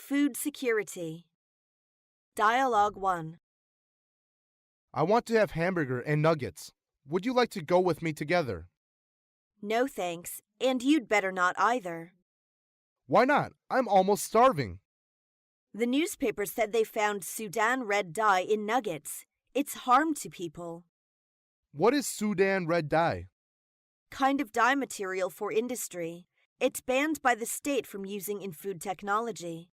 Food security. Dialogue 1. I want to have hamburger and nuggets. Would you like to go with me together? No thanks, and you'd better not either. Why not? I'm almost starving. The newspaper said they found Sudan red dye in nuggets. It's harm to people. What is Sudan red dye? Kind of dye material for industry. It's banned by the state from using in food technology.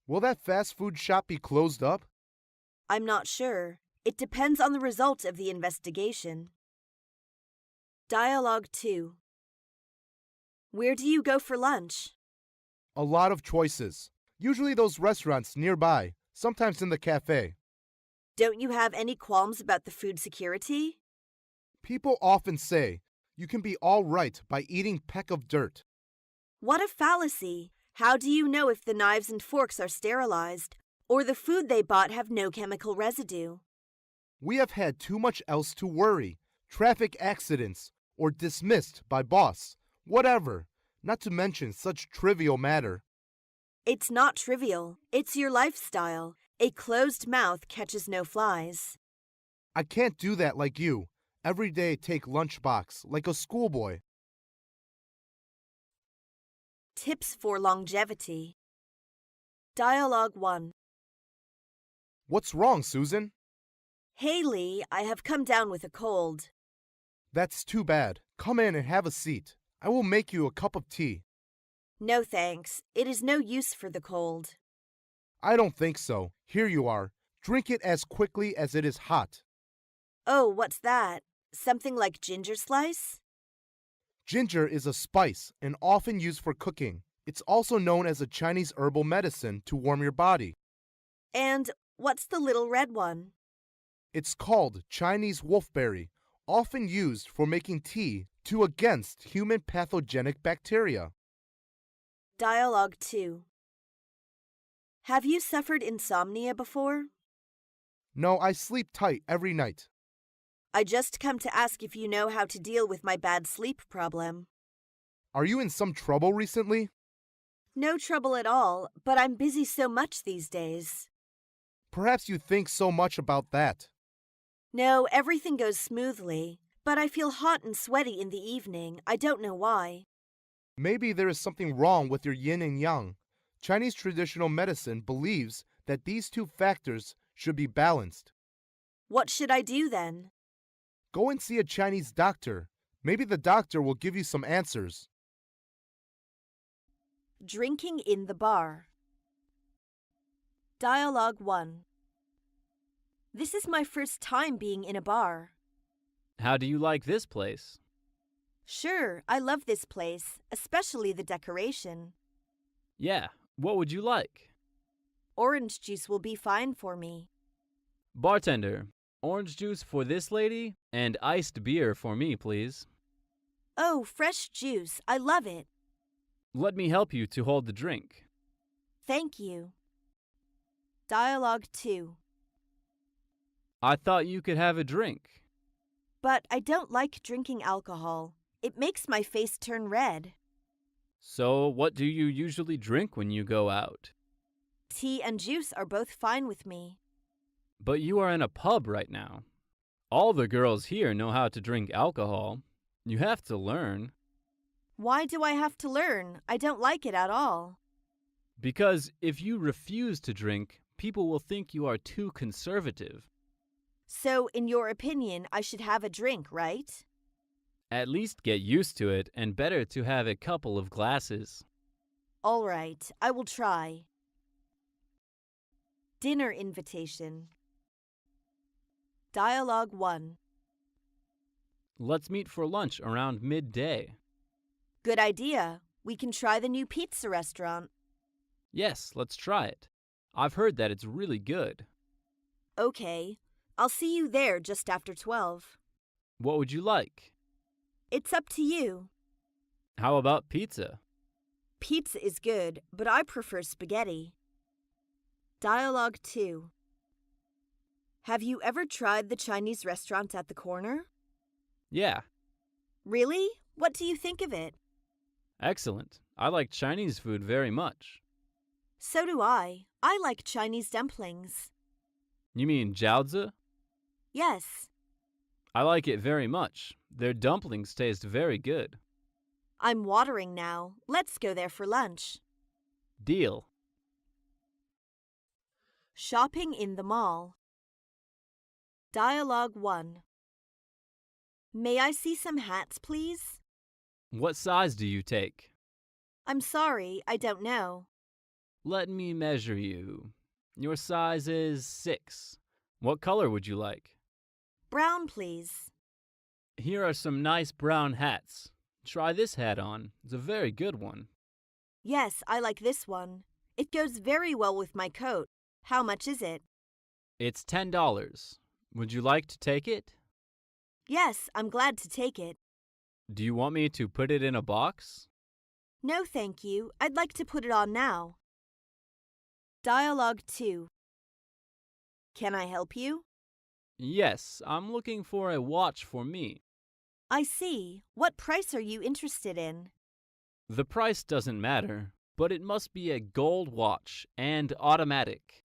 Will that fast food shop be closed up? I'm not sure. It depends on the result of the investigation. Dialogue 2. Where do you go for lunch? A lot of choices. Usually those restaurants nearby, sometimes in the cafe. Don't you have any qualms about the food security? People often say you can be all right by eating peck of dirt. What a fallacy! How do you know if the knives and forks are sterilized, or the food they bought have no chemical residue? We have had too much else to worry. Traffic accidents, or dismissed by boss, whatever, not to mention such trivial matter. It's not trivial. It's your lifestyle. A closed mouth catches no flies. I can't do that like you. Every day take lunchbox like a schoolboy. Tips for longevity. Dialogue 1. What's wrong, Susan? Hey Lee, I have come down with a cold. That's too bad. Come in and have a seat. I will make you a cup of tea. No thanks. It is no use for the cold. I don't think so. Here you are. Drink it as quickly as it is hot. Oh, what's that? Something like ginger slice? Ginger is a spice and often used for cooking. It's also known as a Chinese herbal medicine to warm your body. And what's the little red one? It's called Chinese wolfberry, often used for making tea to against human pathogenic bacteria. Dialogue 2. Have you suffered insomnia before? No, I sleep tight every night. I just come to ask if you know how to deal with my bad sleep problem. Are you in some trouble recently? No trouble at all, but I'm busy so much these days. Perhaps you think so much about that. No, everything goes smoothly, but I feel hot and sweaty in the evening. I don't know why. Maybe there is something wrong with your yin and yang. Chinese traditional medicine believes that these two factors should be balanced. What should I do then? Go and see a Chinese doctor. Maybe the doctor will give you some answers. Drinking in the bar. Dialogue 1. This is my first time being in a bar. How do you like this place? Sure, I love this place, especially the decoration. Yeah, what would you like? Orange juice will be fine for me. Bartender, orange juice for this lady and iced beer for me, please. Oh, fresh juice. I love it. Let me help you to hold the drink. Thank you. Dialogue 2. I thought you could have a drink. But I don't like drinking alcohol. It makes my face turn red. So what do you usually drink when you go out? Tea and juice are both fine with me. But you are in a pub right now. All the girls here know how to drink alcohol. You have to learn. Why do I have to learn? I don't like it at all. Because if you refuse to drink, people will think you are too conservative. So, in your opinion, I should have a drink, right? At least get used to it, and better to have a couple of glasses. All right, I will try. Dinner invitation. Dialogue 1. Let's meet for lunch around midday. Good idea. We can try the new pizza restaurant. Yes, let's try it. I've heard that it's really good. Okay. I'll see you there just after 12. What would you like? It's up to you. How about pizza? Pizza is good, but I prefer spaghetti. Dialogue 2. Have you ever tried the Chinese restaurant at the corner? Yeah, Really? What do you think of it? excellent. I like Chinese food very much. So do I. I like Chinese dumplings. You mean jiaozi? Yes. I like it very much. Their dumplings taste very good. I'm watering now. Let's go there for lunch. Deal. Shopping in the mall. Dialogue 1. May I see some hats, please? What size do you take? I'm sorry, I don't know. Let me measure you. Your size is 6. What color would you like? Brown, please. Here are some nice brown hats. Try this hat on. It's a very good one. Yes, I like this one. It goes very well with my coat. How much is it? It's $10. Would you like to take it? Yes, I'm glad to take it. Do you want me to put it in a box? No, thank you. I'd like to put it on now. Dialogue 2. Can I help you? Yes, I'm looking for a watch for me. I see. What price are you interested in? The price doesn't matter, but it must be a gold watch and automatic.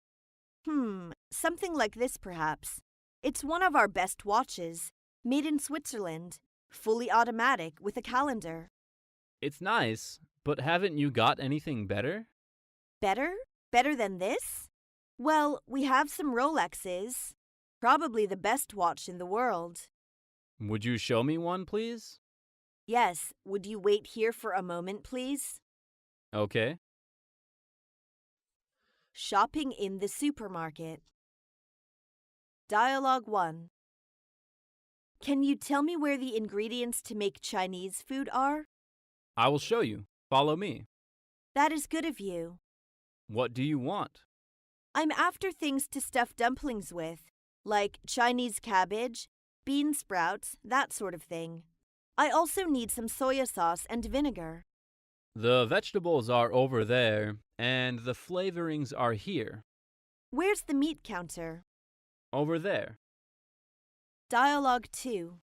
Something like this perhaps. It's one of our best watches, made in Switzerland, fully automatic with a calendar. It's nice, but haven't you got anything better? Better? Better than this? Well, we have some Rolexes. Probably the best watch in the world. Would you show me one, please? Yes, would you wait here for a moment, please? Okay. Shopping in the supermarket. Dialogue 1. Can you tell me where the ingredients to make Chinese food are? I will show you. Follow me. That is good of you. What do you want? I'm after things to stuff dumplings with, like Chinese cabbage, bean sprouts, that sort of thing. I also need some soya sauce and vinegar. The vegetables are over there, and the flavorings are here. Where's the meat counter? Over there. Dialogue 2.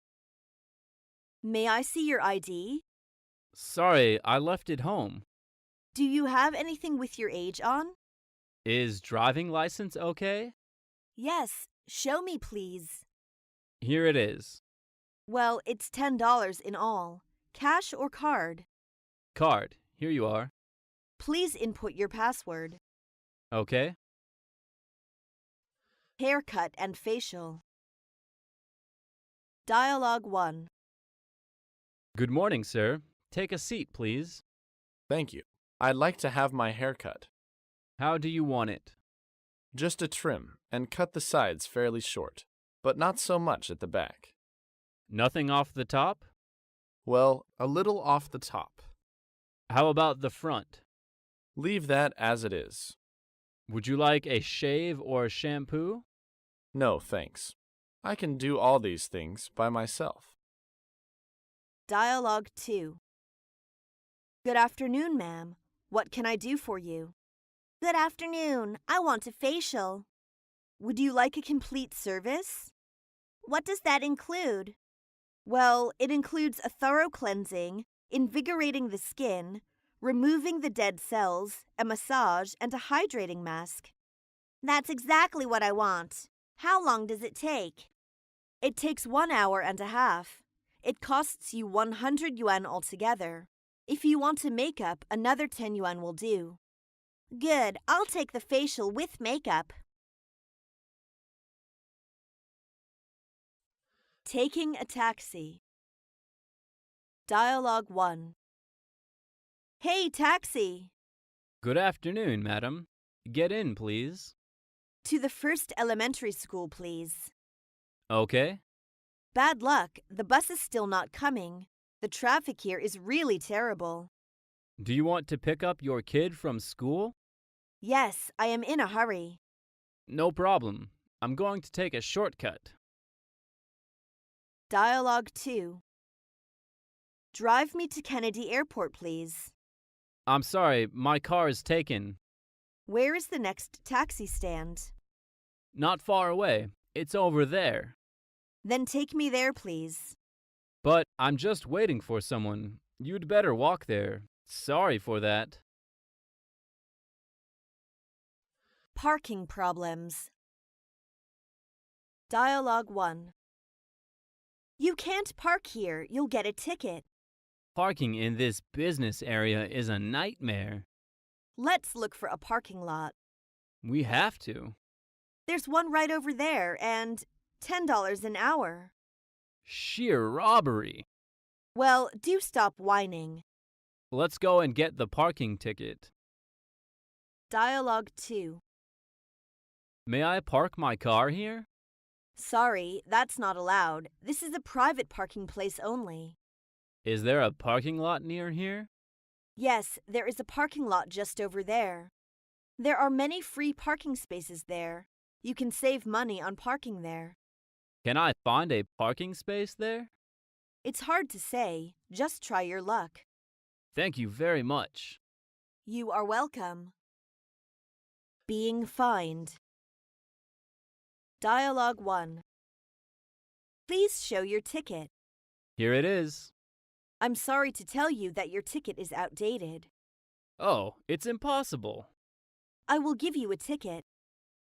May I see your ID? Sorry, I left it home. Do you have anything with your age on? Is driving license okay? Yes, show me please. Here it is. Well, it's $10 in all. Cash or card? Card. Here you are. Please input your password. Okay. Haircut and facial. Dialogue 1. Good morning, sir. Take a seat, please. Thank you. I'd like to have my hair cut. How do you want it? Just a trim, and cut the sides fairly short, but not so much at the back. Nothing off the top? Well, a little off the top. How about the front? Leave that as it is. Would you like a shave or shampoo? No, thanks. I can do all these things by myself. Dialogue 2. Good afternoon, ma'am. What can I do for you? Good afternoon. I want a facial. Would you like a complete service? What does that include? Well, it includes a thorough cleansing, invigorating the skin, removing the dead cells, a massage, and a hydrating mask. That's exactly what I want. How long does it take? It takes 1 hour and a half. It costs you 100 yuan altogether. If you want a makeup, another 10 yuan will do. Good, I'll take the facial with makeup. Taking a taxi. Dialogue 1. Hey, taxi! Good afternoon, madam. Get in, please. To the first elementary school, please. Okay. Bad luck, the bus is still not coming. The traffic here is really terrible. Do you want to pick up your kid from school? Yes, I am in a hurry. No problem. I'm going to take a shortcut. Dialogue 2. Drive me to Kennedy Airport, please. I'm sorry, my car is taken. Where is the next taxi stand? Not far away. It's over there. Then take me there, please. But I'm just waiting for someone. You'd better walk there. Sorry for that. Parking problems. Dialogue 1. You can't park here. You'll get a ticket. Parking in this business area is a nightmare. Let's look for a parking lot. We have to. There's one right over there and $10 an hour. Sheer robbery. Well, do stop whining. Let's go and get the parking ticket. Dialogue 2. May I park my car here? Sorry, that's not allowed. This is a private parking place only. Is there a parking lot near here? Yes, there is a parking lot just over there. There are many free parking spaces there. You can save money on parking there. Can I find a parking space there? It's hard to say. Just try your luck. Thank you very much. You are welcome. Being fined. Dialogue 1. Please show your ticket. Here it is. I'm sorry to tell you that your ticket is outdated. Oh, it's impossible. I will give you a ticket.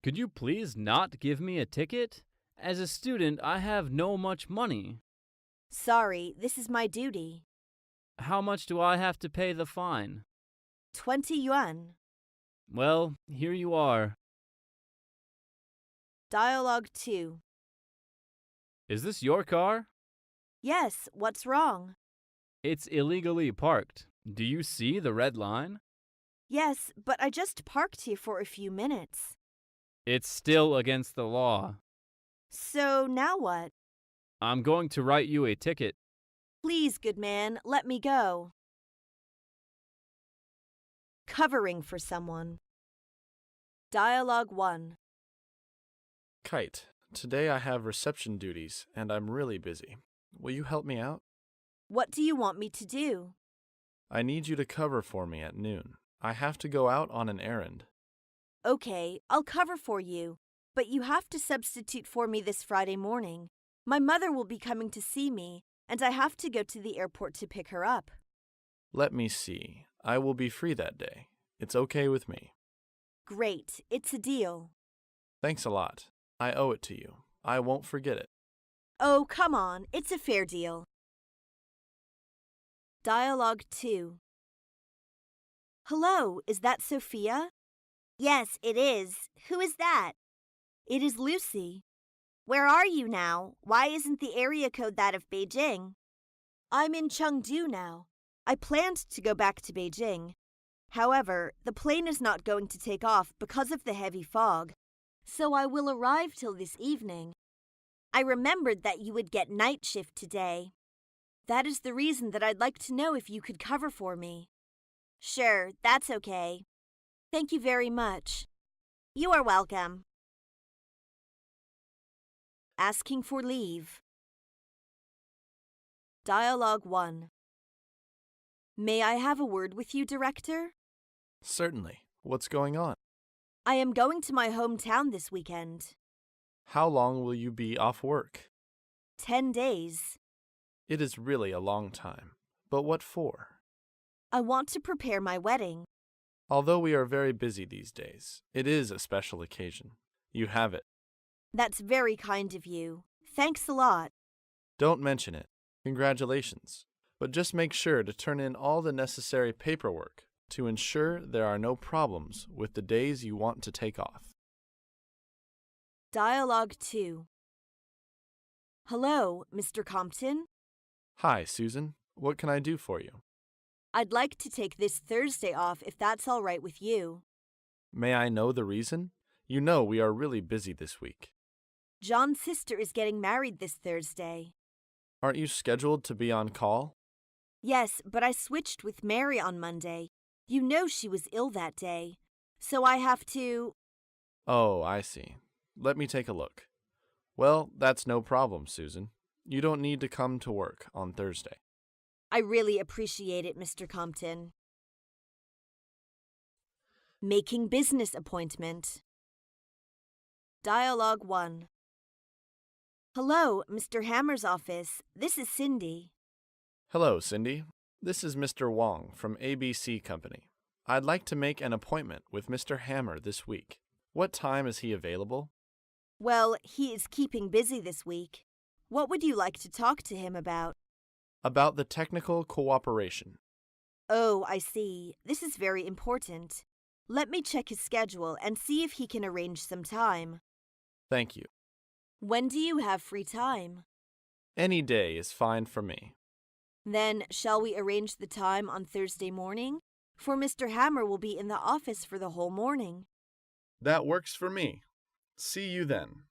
Could you please not give me a ticket? As a student, I have no much money. Sorry, this is my duty. How much do I have to pay the fine? 20 yuan. Well, here you are. Dialogue 2. Is this your car? Yes, what's wrong? It's illegally parked. Do you see the red line? Yes, but I just parked here for a few minutes. It's still against the law. So now what? I'm going to write you a ticket. Please, good man, let me go. Covering for someone. Dialogue 1. Kite, today I have reception duties and I'm really busy. Will you help me out? What do you want me to do? I need you to cover for me at noon. I have to go out on an errand. Okay, I'll cover for you, but you have to substitute for me this Friday morning. My mother will be coming to see me, and I have to go to the airport to pick her up. Let me see. I will be free that day. It's okay with me. Great, it's a deal. Thanks a lot. I owe it to you. I won't forget it. Oh, come on, it's a fair deal. Dialogue 2. Hello, is that Sophia? Yes, it is. Who is that? It is Lucy. Where are you now? Why isn't the area code that of Beijing? I'm in Chengdu now. I planned to go back to Beijing. However, the plane is not going to take off because of the heavy fog, so I will arrive till this evening. I remembered that you would get night shift today. That is the reason that I'd like to know if you could cover for me. Sure, that's okay. Thank you very much. You are welcome. Asking for leave. Dialogue 1. May I have a word with you, Director? Certainly. What's going on? I am going to my hometown this weekend. How long will you be off work? 10 days. It is really a long time. But what for? I want to prepare my wedding. Although we are very busy these days, it is a special occasion. You have it. That's very kind of you. Thanks a lot. Don't mention it. Congratulations. But just make sure to turn in all the necessary paperwork to ensure there are no problems with the days you want to take off. Dialogue 2. Hello, Mr. Compton. Hi, Susan. What can I do for you? I'd like to take this Thursday off if that's all right with you. May I know the reason? You know we are really busy this week. John's sister is getting married this Thursday. Aren't you scheduled to be on call? Yes, but I switched with Mary on Monday. You know she was ill that day. So I have to... Oh, I see. Let me take a look. Well, that's no problem, Susan. You don't need to come to work on Thursday. I really appreciate it, Mr. Compton. Making business appointment. Dialogue 1. Hello, Mr. Hammer's office. This is Cindy. Hello, Cindy. This is Mr. Wong from ABC Company. I'd like to make an appointment with Mr. Hammer this week. What time is he available? Well, he is keeping busy this week. What would you like to talk to him about? About the technical cooperation. Oh, I see. This is very important. Let me check his schedule and see if he can arrange some time. Thank you. When do you have free time? Any day is fine for me. Then, shall we arrange the time on Thursday morning? For Mr. Hammer will be in the office for the whole morning. That works for me. See you then.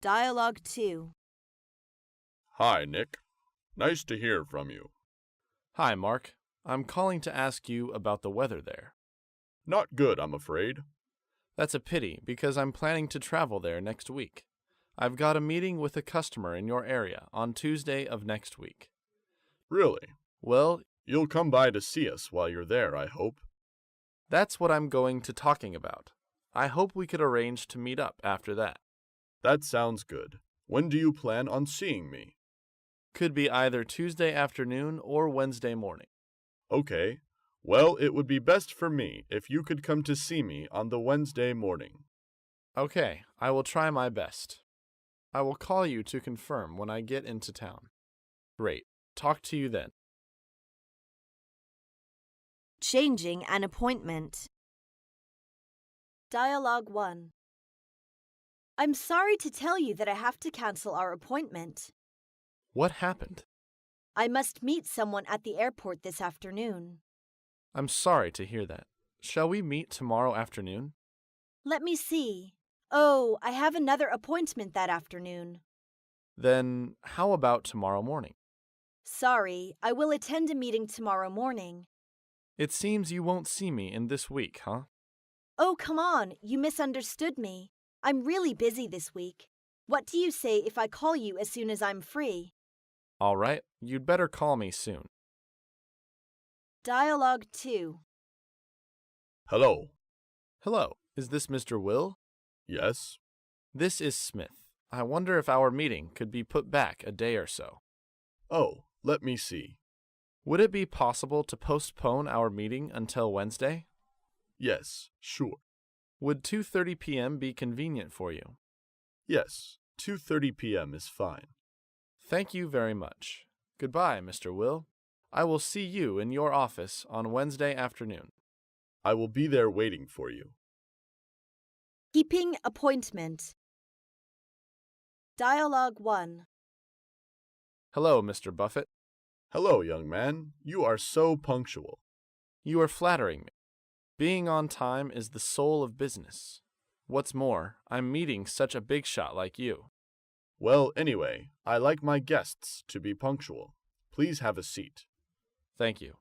Dialogue 2. Hi, Nick. Nice to hear from you. Hi, Mark. I'm calling to ask you about the weather there. Not good, I'm afraid. That's a pity, because I'm planning to travel there next week. I've got a meeting with a customer in your area on Tuesday of next week. Really? Well, You'll come by to see us while you're there, I hope. that's what I'm going to talking about. I hope we could arrange to meet up after that. That sounds good. When do you plan on seeing me? Could be either Tuesday afternoon or Wednesday morning. Okay. Well, it would be best for me if you could come to see me on the Wednesday morning. Okay, I will try my best. I will call you to confirm when I get into town. Great. Talk to you then. Changing an appointment. Dialogue 1. I'm sorry to tell you that I have to cancel our appointment. What happened? I must meet someone at the airport this afternoon. I'm sorry to hear that. Shall we meet tomorrow afternoon? Let me see. Oh, I have another appointment that afternoon. Then how about tomorrow morning? Sorry, I will attend a meeting tomorrow morning. It seems you won't see me in this week, huh? Oh, come on, you misunderstood me. I'm really busy this week. What do you say if I call you as soon as I'm free? All right, you'd better call me soon. Dialogue 2. Hello. Hello, is this Mr. Will? Yes? This is Smith. I wonder if our meeting could be put back a day or so. Oh, let me see. Would it be possible to postpone our meeting until Wednesday? Yes, sure. Would 2:30 p.m. be convenient for you? Yes, 2:30 p.m. is fine. Thank you very much. Goodbye, Mr. Will. I will see you in your office on Wednesday afternoon. I will be there waiting for you. Keeping appointment. Dialogue 1. Hello, Mr. Buffett. Hello, young man. You are so punctual. You are flattering me. Being on time is the soul of business. What's more, I'm meeting such a big shot like you. Well, anyway, I like my guests to be punctual. Please have a seat. Thank you.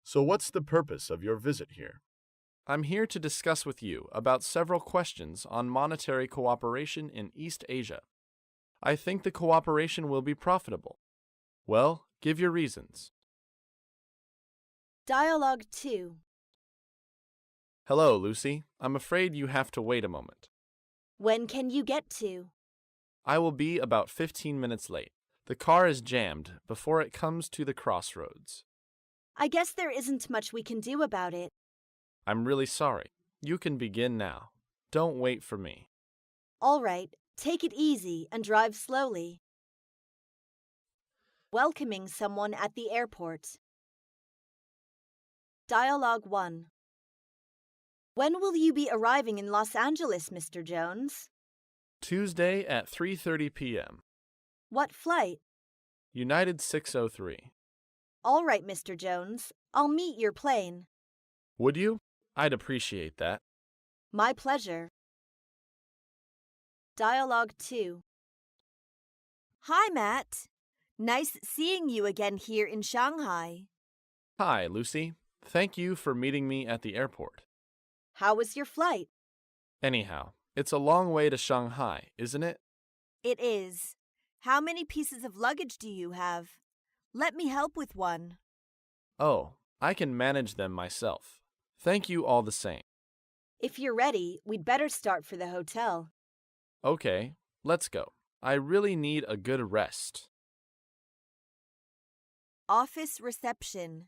So what's the purpose of your visit here? I'm here to discuss with you about several questions on monetary cooperation in East Asia. I think the cooperation will be profitable. Well, give your reasons. Dialogue 2. Hello, Lucy. I'm afraid you have to wait a moment. When can you get to? I will be about 15 minutes late. The car is jammed before it comes to the crossroads. I guess there isn't much we can do about it. I'm really sorry. You can begin now. Don't wait for me. All right, take it easy and drive slowly. Welcoming someone at the airport. Dialogue 1. When will you be arriving in Los Angeles, Mr. Jones? Tuesday at 3:30 p.m. What flight? United 603. All right, Mr. Jones. I'll meet your plane. Would you? I'd appreciate that. My pleasure. Dialogue 2. Hi, Matt. Nice seeing you again here in Shanghai. Hi, Lucy. Thank you for meeting me at the airport. How was your flight? Anyhow, it's a long way to Shanghai, isn't it? It is. How many pieces of luggage do you have? Let me help with one. Oh, I can manage them myself. Thank you all the same. If you're ready, we'd better start for the hotel. Okay, let's go. I really need a good rest. Office reception.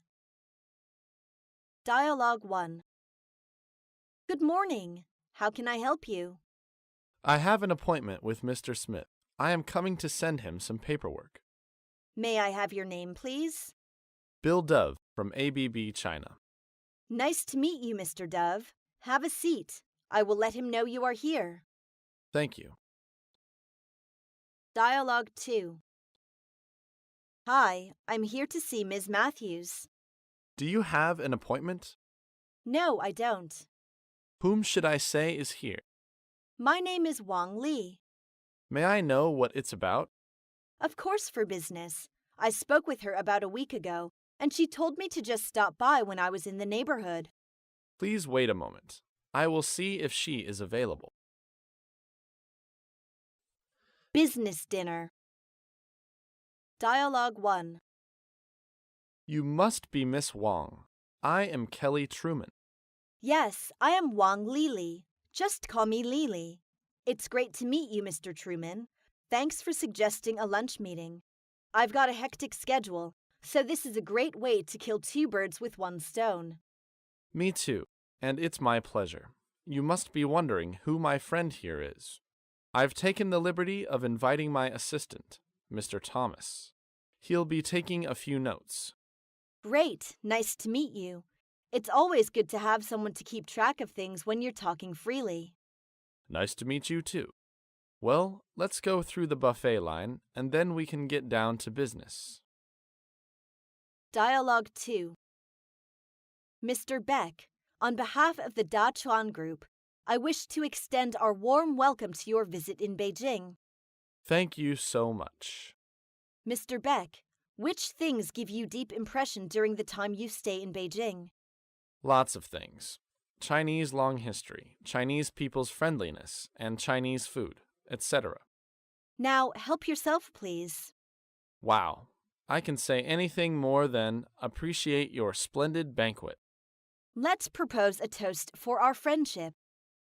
Dialogue 1. Good morning. How can I help you? I have an appointment with Mr. Smith. I am coming to send him some paperwork. May I have your name, please? Bill Dove from ABB China. Nice to meet you, Mr. Dove. Have a seat. I will let him know you are here. Thank you. Dialogue 2. Hi, I'm here to see Ms. Matthews. Do you have an appointment? No, I don't. Whom should I say is here? My name is Wang Li. May I know what it's about? Of course, for business. I spoke with her about a week ago, and she told me to just stop by when I was in the neighborhood. Please wait a moment. I will see if she is available. Business dinner. Dialogue 1. You must be Miss Wong. I am Kelly Truman. Yes, I am Wang Lili. Just call me Lili. It's great to meet you, Mr. Truman. Thanks for suggesting a lunch meeting. I've got a hectic schedule, so this is a great way to kill two birds with one stone. Me too, and it's my pleasure. You must be wondering who my friend here is. I've taken the liberty of inviting my assistant, Mr. Thomas. He'll be taking a few notes. Great, nice to meet you. It's always good to have someone to keep track of things when you're talking freely. Nice to meet you too. Well, let's go through the buffet line, and then we can get down to business. Dialogue 2. Mr. Beck, on behalf of the Da Chuan Group, I wish to extend our warm welcome to your visit in Beijing. Thank you so much. Mr. Beck, which things give you deep impression during the time you stay in Beijing? Lots of things. Chinese long history, Chinese people's friendliness, and Chinese food, etc. Now, help yourself, please. Wow. I can say anything more than appreciate your splendid banquet. Let's propose a toast for our friendship.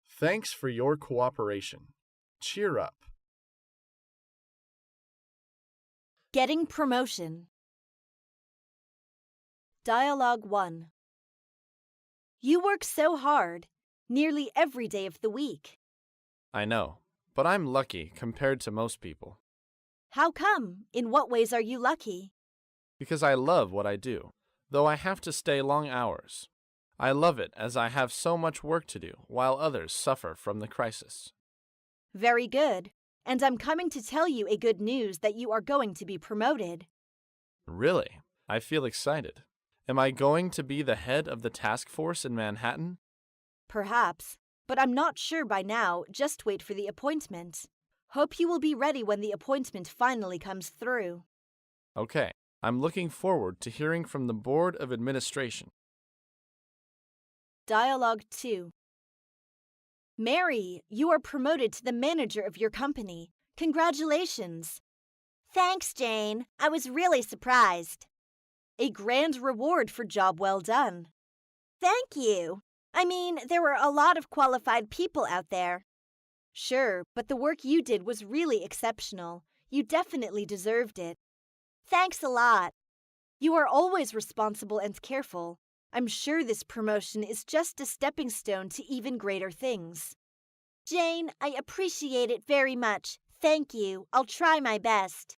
Thanks for your cooperation. Cheer up. Getting promotion. Dialogue 1. You work so hard, nearly every day of the week. I know, but I'm lucky compared to most people. How come? In what ways are you lucky? Because I love what I do, though I have to stay long hours. I love it as I have so much work to do while others suffer from the crisis. Very good. And I'm coming to tell you a good news that you are going to be promoted. Really? I feel excited. Am I going to be the head of the task force in Manhattan? Perhaps, but I'm not sure by now. Just wait for the appointment. Hope you will be ready when the appointment finally comes through. Okay, I'm looking forward to hearing from the Board of Administration. Dialogue 2. Mary, you are promoted to the manager of your company. Congratulations. Thanks, Jane. I was really surprised. A grand reward for job well done. Thank you. I mean, there were a lot of qualified people out there. Sure, but the work you did was really exceptional. You definitely deserved it. Thanks a lot. You are always responsible and careful. I'm sure this promotion is just a stepping stone to even greater things. Jane, I appreciate it very much. Thank you. I'll try my best.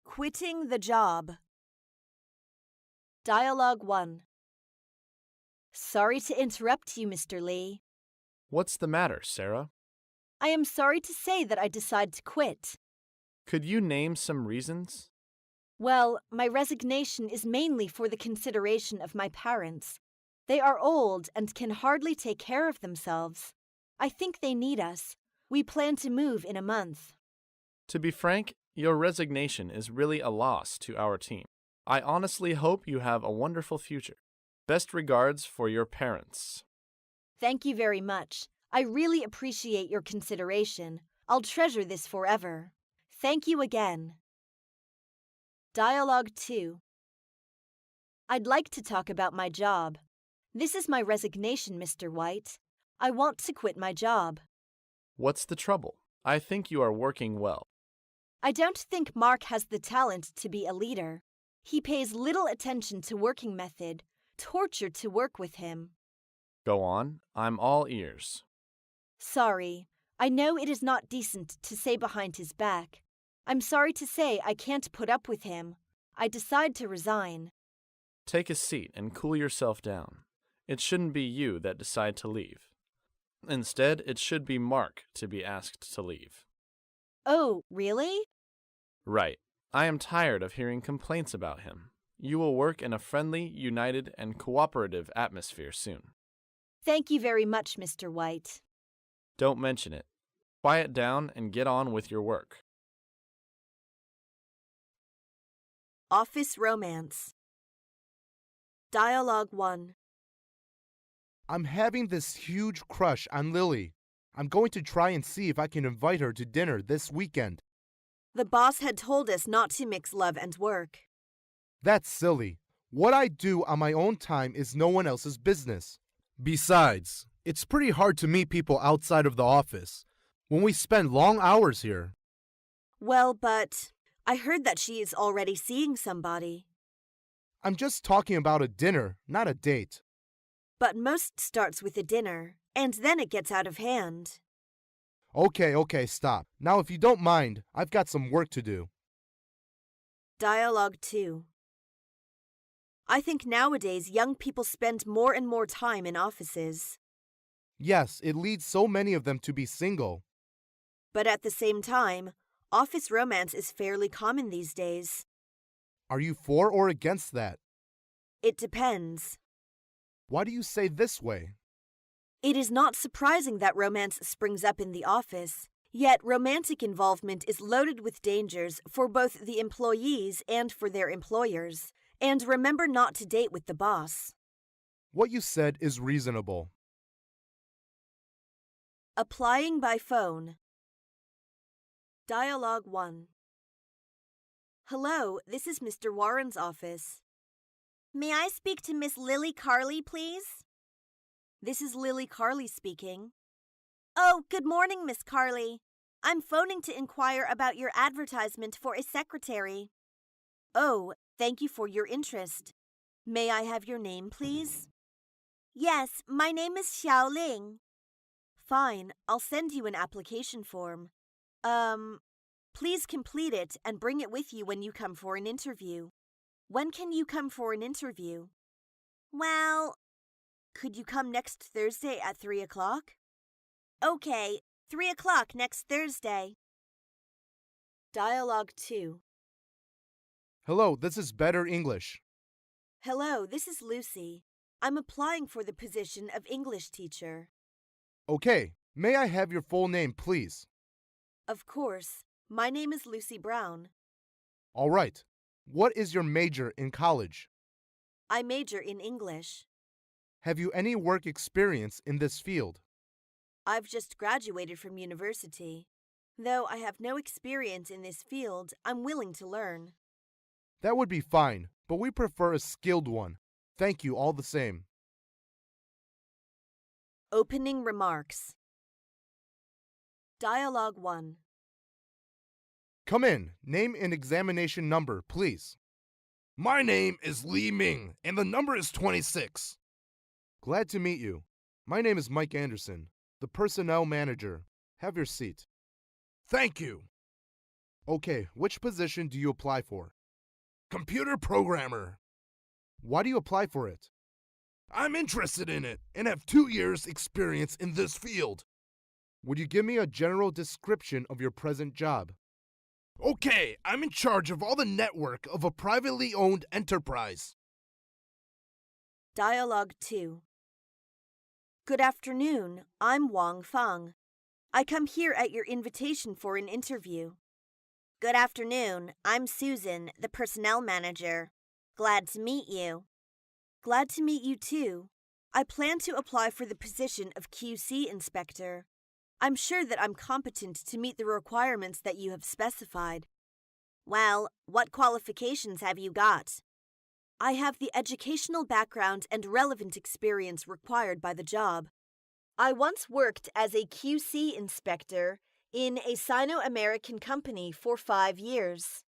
Quitting the job. Dialogue 1. Sorry to interrupt you, Mr. Lee. What's the matter, Sarah? I am sorry to say that I decided to quit. Could you name some reasons? Well, my resignation is mainly for the consideration of my parents. They are old and can hardly take care of themselves. I think they need us. We plan to move in a month. To be frank, your resignation is really a loss to our team. I honestly hope you have a wonderful future. Best regards for your parents. Thank you very much. I really appreciate your consideration. I'll treasure this forever. Thank you again. Dialogue 2. I'd like to talk about my job. This is my resignation, Mr. White. I want to quit my job. What's the trouble? I think you are working well. I don't think Mark has the talent to be a leader. He pays little attention to working method, tortured to work with him. Go on, I'm all ears. Sorry, I know it is not decent to say behind his back. I'm sorry to say I can't put up with him. I decide to resign. Take a seat and cool yourself down. It shouldn't be you that decide to leave. Instead, it should be Mark to be asked to leave. Oh, really? Right. I am tired of hearing complaints about him. You will work in a friendly, united, and cooperative atmosphere soon. Thank you very much, Mr. White. Don't mention it. Quiet down and get on with your work. Office Romance. Dialogue 1. I'm having this huge crush on Lily. I'm going to try and see if I can invite her to dinner this weekend. The boss had told us not to mix love and work. That's silly. What I do on my own time is no one else's business. Besides, it's pretty hard to meet people outside of the office when we spend long hours here. Well, but I heard that she is already seeing somebody. I'm just talking about a dinner, not a date. But most starts with a dinner, and then it gets out of hand. Okay, stop. Now, if you don't mind, I've got some work to do. Dialogue 2. I think nowadays young people spend more and more time in offices. Yes, it leads so many of them to be single. But at the same time, office romance is fairly common these days. Are you for or against that? It depends. Why do you say this way? It is not surprising that romance springs up in the office, yet romantic involvement is loaded with dangers for both the employees and for their employers. And remember not to date with the boss. What you said is reasonable. Applying by phone. Dialogue 1. Hello, this is Mr. Warren's office. May I speak to Miss Lily Carley, please? This is Lily Carley speaking. Oh, good morning, Miss Carley. I'm phoning to inquire about your advertisement for a secretary. Oh, thank you for your interest. May I have your name, please? Yes, my name is Xiao Ling. Fine, I'll send you an application form. Please complete it and bring it with you when you come for an interview. When can you come for an interview? Well, could you come next Thursday at 3 o'clock? Okay, 3 o'clock next Thursday. Dialogue 2. Hello, this is Better English. Hello, this is Lucy. I'm applying for the position of English teacher. Okay, may I have your full name, please? Of course. My name is Lucy Brown. All right. What is your major in college? I major in English. Have you any work experience in this field? I've just graduated from university. Though I have no experience in this field, I'm willing to learn. That would be fine, but we prefer a skilled one. Thank you all the same. Opening remarks. Dialogue 1. Come in. Name and examination number, please. My name is Li Ming, and the number is 26. Glad to meet you. My name is Mike Anderson, the personnel manager. Have your seat. Thank you. Okay, which position do you apply for? Computer programmer. Why do you apply for it? I'm interested in it and have 2 years' experience in this field. Would you give me a general description of your present job? Okay, I'm in charge of all the network of a privately owned enterprise. Dialogue 2. Good afternoon. I'm Wang Fang. I come here at your invitation for an interview. Good afternoon. I'm Susan, the personnel manager. Glad to meet you. Glad to meet you too. I plan to apply for the position of QC inspector. I'm sure that I'm competent to meet the requirements that you have specified. Well, what qualifications have you got? I have the educational background and relevant experience required by the job. I once worked as a QC inspector in a Sino-American company for 5 years.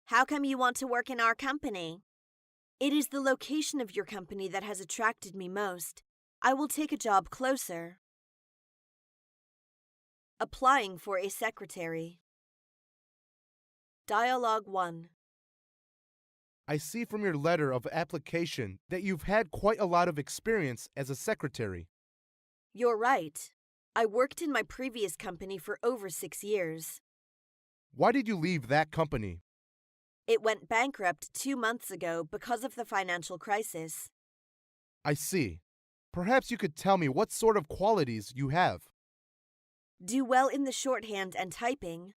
How come you want to work in our company? It is the location of your company that has attracted me most. I will take a job closer. Applying for a secretary. Dialogue 1. I see from your letter of application that you've had quite a lot of experience as a secretary. You're right. I worked in my previous company for over 6 years. Why did you leave that company? It went bankrupt 2 months ago because of the financial crisis. I see. Perhaps you could tell me what sort of qualities you have. Do well in the shorthand and typing.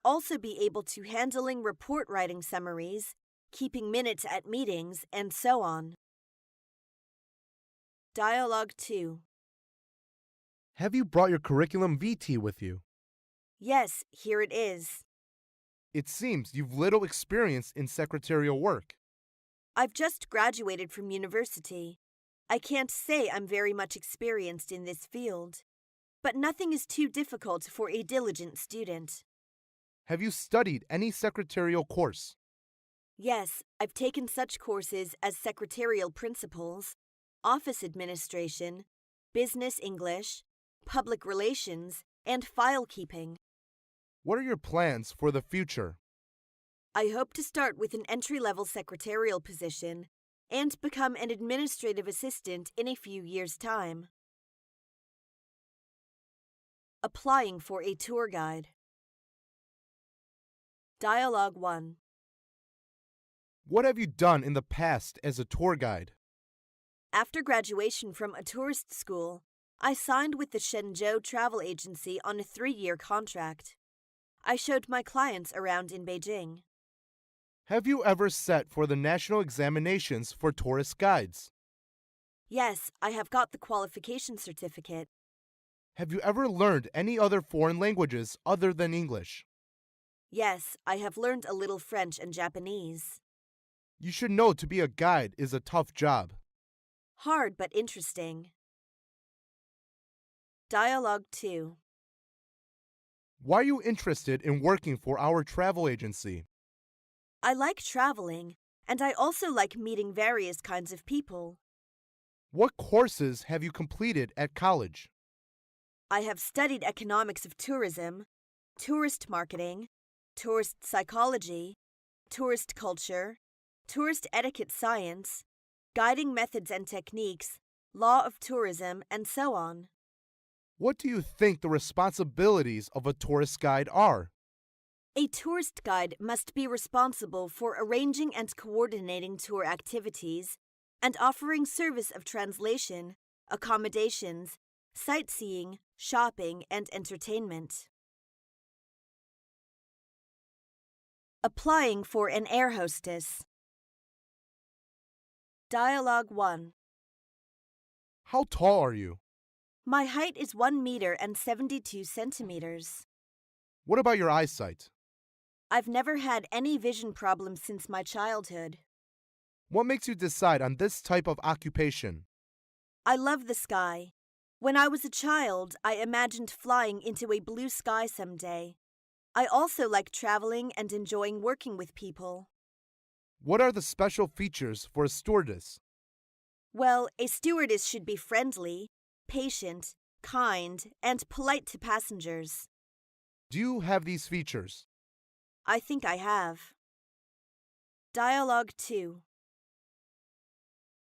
Also be able to handling report writing summaries, keeping minutes at meetings, and so on. Dialogue 2. Have you brought your curriculum vitae with you? Yes, here it is. It seems you've little experience in secretarial work. I've just graduated from university. I can't say I'm very much experienced in this field, but nothing is too difficult for a diligent student. Have you studied any secretarial course? Yes, I've taken such courses as secretarial principles, office administration, business English, public relations, and file keeping. What are your plans for the future? I hope to start with an entry-level secretarial position and become an administrative assistant in a few years' time. Applying for a tour guide. Dialogue 1. What have you done in the past as a tour guide? After graduation from a tourist school, I signed with the Shenzhou travel agency on a 3-year contract. I showed my clients around in Beijing. Have you ever sat for the national examinations for tourist guides? Yes, I have got the qualification certificate. Have you ever learned any other foreign languages other than English? Yes, I have learned a little French and Japanese. You should know to be a guide is a tough job. Hard but interesting. Dialogue 2. Why are you interested in working for our travel agency? I like traveling, and I also like meeting various kinds of people. What courses have you completed at college? I have studied economics of tourism, tourist marketing, tourist psychology, tourist culture, tourist etiquette science, guiding methods and techniques, law of tourism, and so on. What do you think the responsibilities of a tourist guide are? A tourist guide must be responsible for arranging and coordinating tour activities and offering service of translation, accommodations, sightseeing, shopping, and entertainment. Applying for an air hostess. Dialogue 1. How tall are you? My height is 1 meter and 72 centimeters. What about your eyesight? I've never had any vision problems since my childhood. What makes you decide on this type of occupation? I love the sky. When I was a child, I imagined flying into a blue sky someday. I also like traveling and enjoying working with people. What are the special features for a stewardess? Well, a stewardess should be friendly, patient, kind, and polite to passengers. Do you have these features? I think I have. Dialogue 2.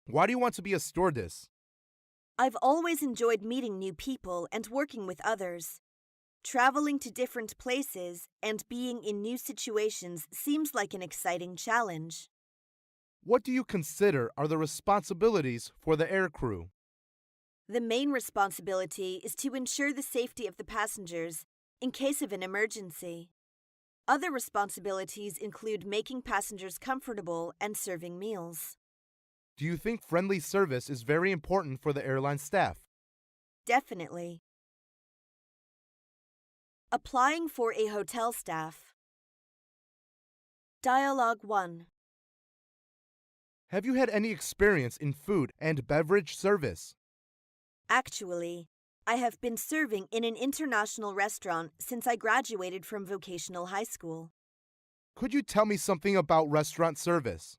Why do you want to be a stewardess? I've always enjoyed meeting new people and working with others. Traveling to different places and being in new situations seems like an exciting challenge. What do you consider are the responsibilities for the aircrew? The main responsibility is to ensure the safety of the passengers in case of an emergency. Other responsibilities include making passengers comfortable and serving meals. Do you think friendly service is very important for the airline staff? Definitely. Applying for a hotel staff. Dialogue 1. Have you had any experience in food and beverage service? Actually, I have been serving in an international restaurant since I graduated from vocational high school. Could you tell me something about restaurant service?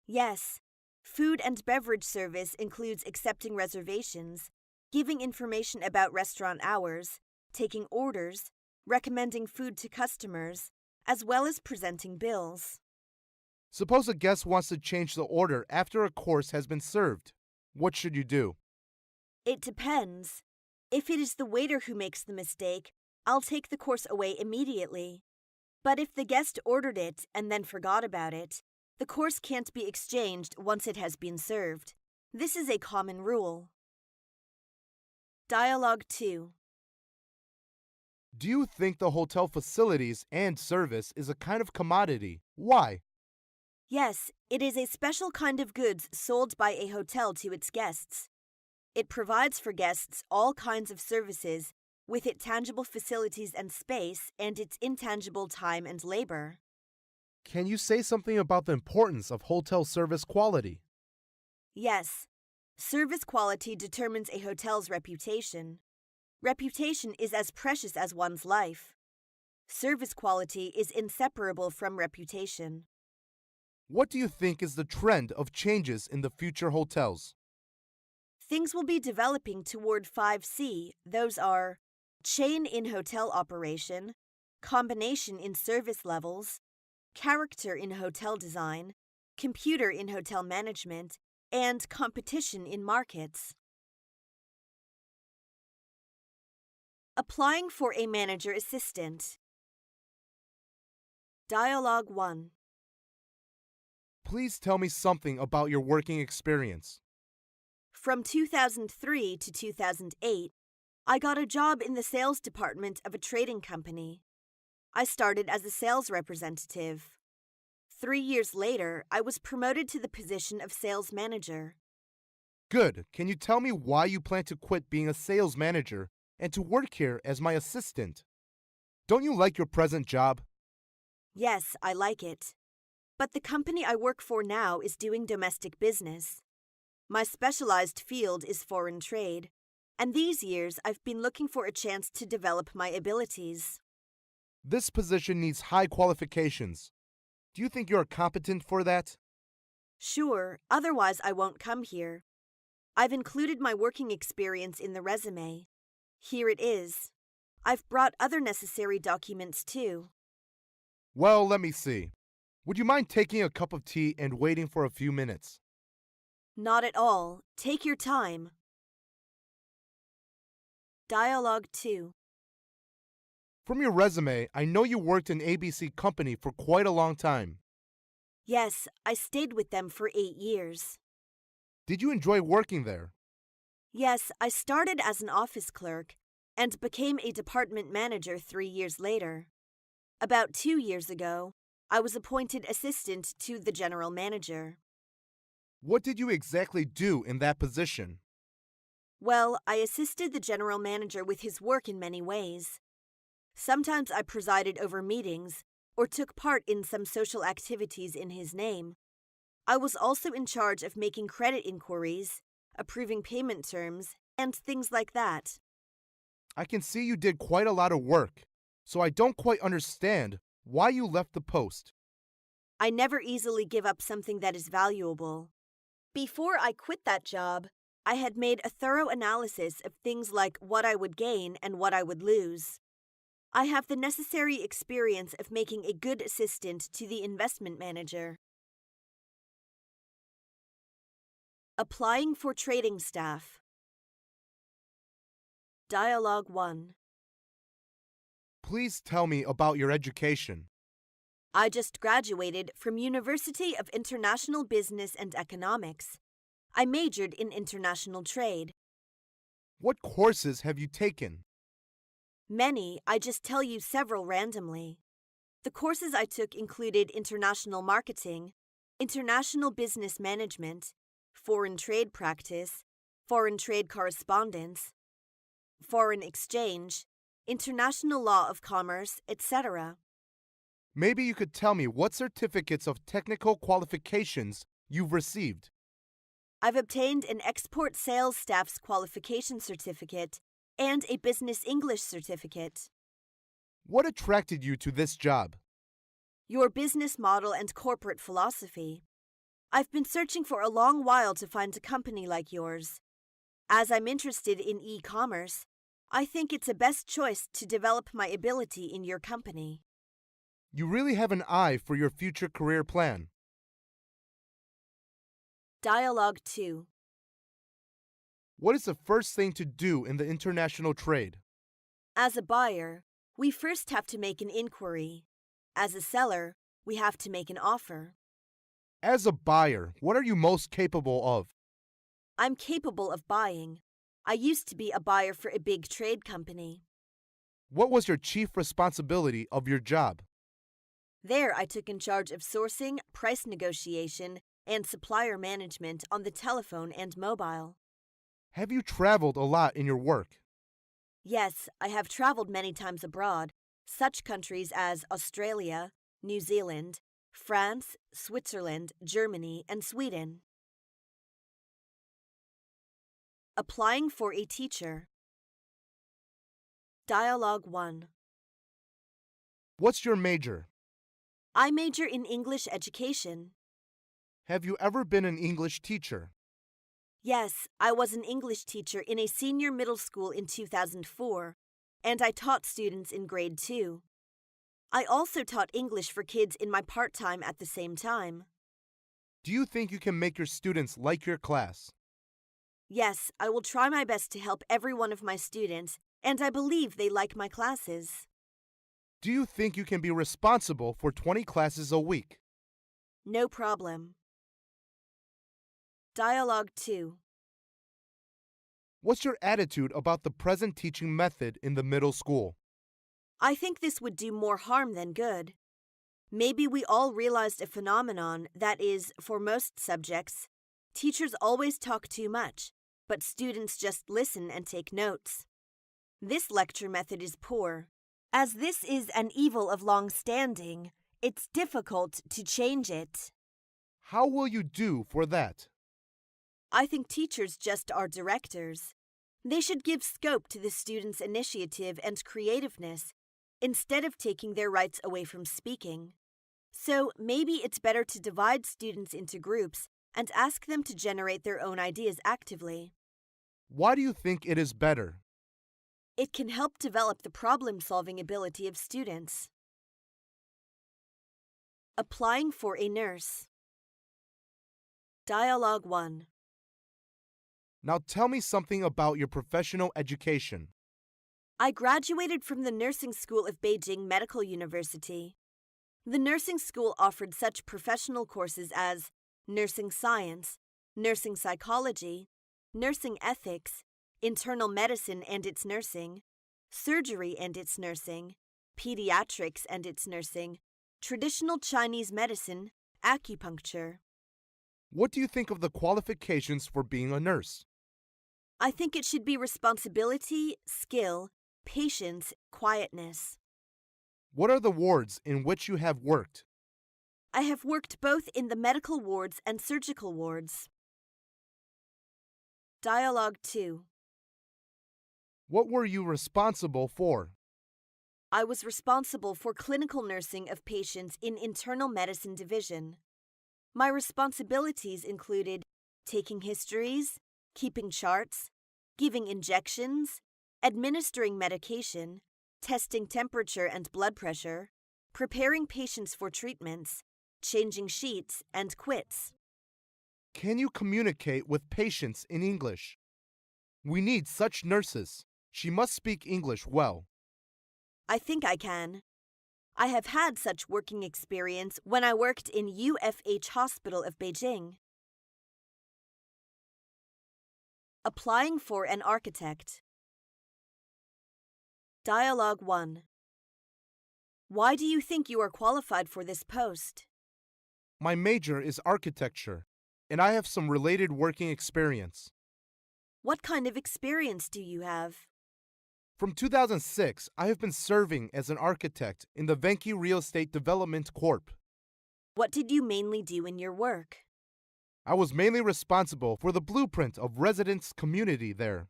Yes. Food and beverage service includes accepting reservations, giving information about restaurant hours, taking orders, recommending food to customers, as well as presenting bills. Suppose a guest wants to change the order after a course has been served. What should you do? It depends. If it is the waiter who makes the mistake, I'll take the course away immediately. But if the guest ordered it and then forgot about it, the course can't be exchanged once it has been served. This is a common rule. Dialogue 2. Do you think the hotel facilities and service is a kind of commodity? Why? Yes, it is a special kind of goods sold by a hotel to its guests. It provides for guests all kinds of services with its tangible facilities and space and its intangible time and labor. Can you say something about the importance of hotel service quality? Yes, service quality determines a hotel's reputation. Reputation is as precious as one's life. Service quality is inseparable from reputation. What do you think is the trend of changes in the future hotels? Things will be developing toward 5C. Those are chain in hotel operation, combination in service levels, character in hotel design, computer in hotel management, and competition in markets. Applying for a manager assistant. Dialogue 1. Please tell me something about your working experience. From 2003 to 2008, I got a job in the sales department of a trading company. I started as a sales representative. 3 years later, I was promoted to the position of sales manager. Good. Can you tell me why you plan to quit being a sales manager and to work here as my assistant? Don't you like your present job? Yes, I like it. But the company I work for now is doing domestic business. My specialized field is foreign trade, and these years I've been looking for a chance to develop my abilities. This position needs high qualifications. Do you think you're competent for that? Sure, otherwise I won't come here. I've included my working experience in the resume. Here it is. I've brought other necessary documents too. Well, let me see. Would you mind taking a cup of tea and waiting for a few minutes? Not at all. Take your time. Dialogue 2. From your resume, I know you worked in ABC Company for quite a long time. Yes, I stayed with them for 8 years. Did you enjoy working there? Yes, I started as an office clerk and became a department manager 3 years later. About 2 years ago, I was appointed assistant to the general manager. What did you exactly do in that position? Well, I assisted the general manager with his work in many ways. Sometimes I presided over meetings or took part in some social activities in his name. I was also in charge of making credit inquiries, approving payment terms, and things like that. I can see you did quite a lot of work, so I don't quite understand why you left the post. I never easily give up something that is valuable. Before I quit that job, I had made a thorough analysis of things like what I would gain and what I would lose. I have the necessary experience of making a good assistant to the investment manager. Applying for trading staff. Dialogue 1. Please tell me about your education. I just graduated from University of International Business and Economics. I majored in international trade. What courses have you taken? Many, I just tell you several randomly. The courses I took included international marketing, international business management, foreign trade practice, foreign trade correspondence, foreign exchange, international law of commerce, etc. Maybe you could tell me what certificates of technical qualifications you've received. I've obtained an export sales staff's qualification certificate and a business English certificate. What attracted you to this job? Your business model and corporate philosophy. I've been searching for a long while to find a company like yours. As I'm interested in e-commerce, I think it's a best choice to develop my ability in your company. You really have an eye for your future career plan. Dialogue 2. What is the first thing to do in the international trade? As a buyer, we first have to make an inquiry. As a seller, we have to make an offer. As a buyer, what are you most capable of? I'm capable of buying. I used to be a buyer for a big trade company. What was your chief responsibility of your job? There, I took in charge of sourcing, price negotiation, and supplier management on the telephone and mobile. Have you traveled a lot in your work? Yes, I have traveled many times abroad, such countries as Australia, New Zealand, France, Switzerland, Germany, and Sweden. Applying for a teacher. Dialogue 1. What's your major? I major in English education. Have you ever been an English teacher? Yes, I was an English teacher in a senior middle school in 2004, and I taught students in grade 2. I also taught English for kids in my part-time at the same time. Do you think you can make your students like your class? Yes, I will try my best to help every one of my students, and I believe they like my classes. Do you think you can be responsible for 20 classes a week? No problem. Dialogue 2. What's your attitude about the present teaching method in the middle school? I think this would do more harm than good. Maybe we all realized a phenomenon that is, for most subjects, teachers always talk too much, but students just listen and take notes. This lecture method is poor. As this is an evil of long standing, it's difficult to change it. How will you do for that? I think teachers just are directors. They should give scope to the students' initiative and creativeness instead of taking their rights away from speaking. So maybe it's better to divide students into groups and ask them to generate their own ideas actively. Why do you think it is better? It can help develop the problem-solving ability of students. Applying for a nurse. Dialogue 1. Now tell me something about your professional education. I graduated from the Nursing School of Beijing Medical University. The nursing school offered such professional courses as nursing science, nursing psychology, nursing ethics, internal medicine and its nursing, surgery and its nursing, pediatrics and its nursing, traditional Chinese medicine, acupuncture. What do you think of the qualifications for being a nurse? I think it should be responsibility, skill, patience, quietness. What are the wards in which you have worked? I have worked both in the medical wards and surgical wards. Dialogue 2. What were you responsible for? I was responsible for clinical nursing of patients in internal medicine division. My responsibilities included taking histories, keeping charts, giving injections, administering medication, testing temperature and blood pressure, preparing patients for treatments, changing sheets, and quits. Can you communicate with patients in English? We need such nurses. She must speak English well. I think I can. I have had such working experience when I worked in UFH Hospital of Beijing. Applying for an architect. Dialogue 1. Why do you think you are qualified for this post? My major is architecture, and I have some related working experience. What kind of experience do you have? From 2006, I have been serving as an architect in the Venki Real Estate Development Corp. What did you mainly do in your work? I was mainly responsible for the blueprint of residents' community there.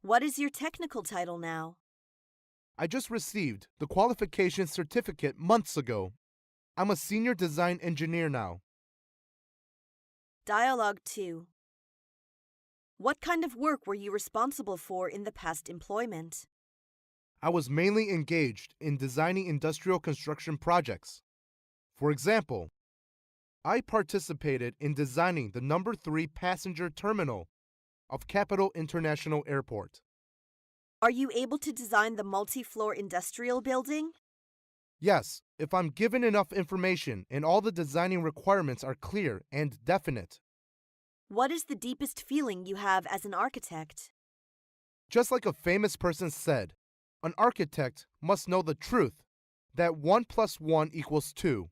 What is your technical title now? I just received the qualification certificate months ago. I'm a senior design engineer now. Dialogue 2. What kind of work were you responsible for in the past employment? I was mainly engaged in designing industrial construction projects. For example, I participated in designing the number 3 passenger terminal of Capital International Airport. Are you able to design the multi-floor industrial building? Yes, if I'm given enough information and all the designing requirements are clear and definite. What is the deepest feeling you have as an architect? Just like a famous person said, an architect must know the truth that 1 + 1 = 2,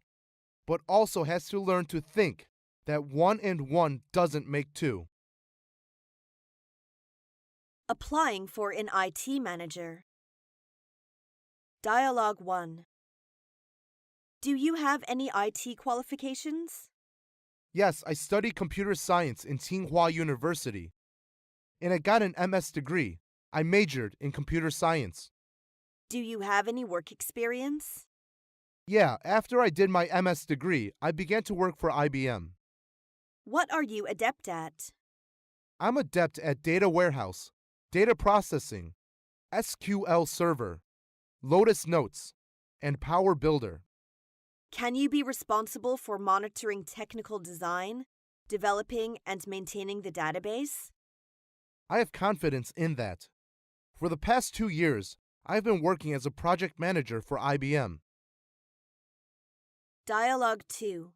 but also has to learn to think that 1 and 1 doesn't make 2. Applying for an IT manager. Dialogue 1. Do you have any IT qualifications? Yes, I studied computer science in Tsinghua University, and I got an MS degree. I majored in computer science. Do you have any work experience? Yeah, after I did my MS degree, I began to work for IBM. What are you adept at? I'm adept at data warehouse, data processing, SQL Server, Lotus Notes, and Power Builder. Can you be responsible for monitoring technical design, developing and maintaining the database? I have confidence in that. For the past 2 years, I've been working as a project manager for IBM. Dialogue 2.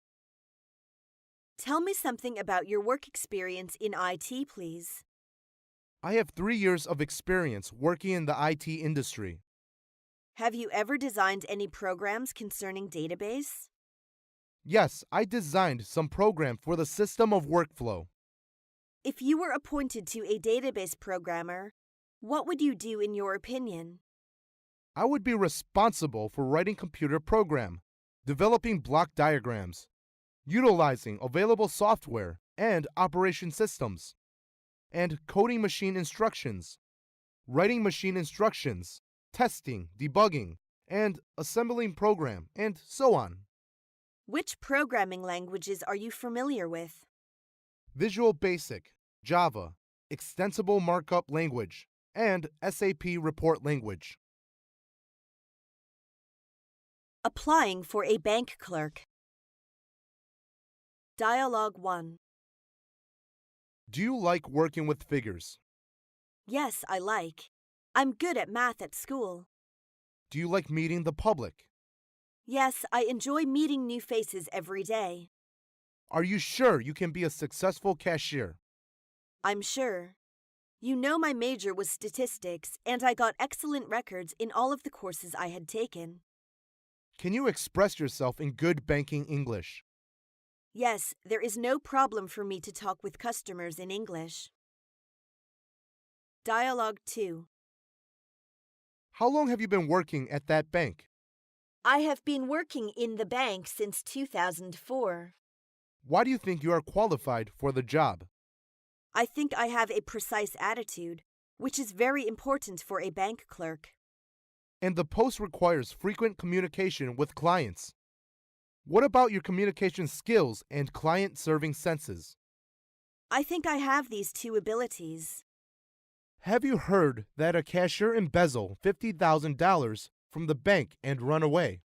Tell me something about your work experience in IT, please. I have 3 years of experience working in the IT industry. Have you ever designed any programs concerning database? Yes, I designed some program for the system of workflow. If you were appointed to a database programmer, what would you do in your opinion? I would be responsible for writing computer program, developing block diagrams, utilizing available software and operation systems, and coding machine instructions, writing machine instructions, testing, debugging, and assembling program, and so on. Which programming languages are you familiar with? Visual Basic, Java, Extensible Markup Language, and SAP Report Language. Applying for a bank clerk. Dialogue 1. Do you like working with figures? Yes, I like. I'm good at math at school. Do you like meeting the public? Yes, I enjoy meeting new faces every day. Are you sure you can be a successful cashier? I'm sure. You know my major was statistics, and I got excellent records in all of the courses I had taken. Can you express yourself in good banking English? Yes, there is no problem for me to talk with customers in English. Dialogue 2. How long have you been working at that bank? I have been working in the bank since 2004. Why do you think you are qualified for the job? I think I have a precise attitude, which is very important for a bank clerk. And the post requires frequent communication with clients. What about your communication skills and client-serving senses? I think I have these two abilities. Have you heard that a cashier embezzled $50,000 from the bank and run away?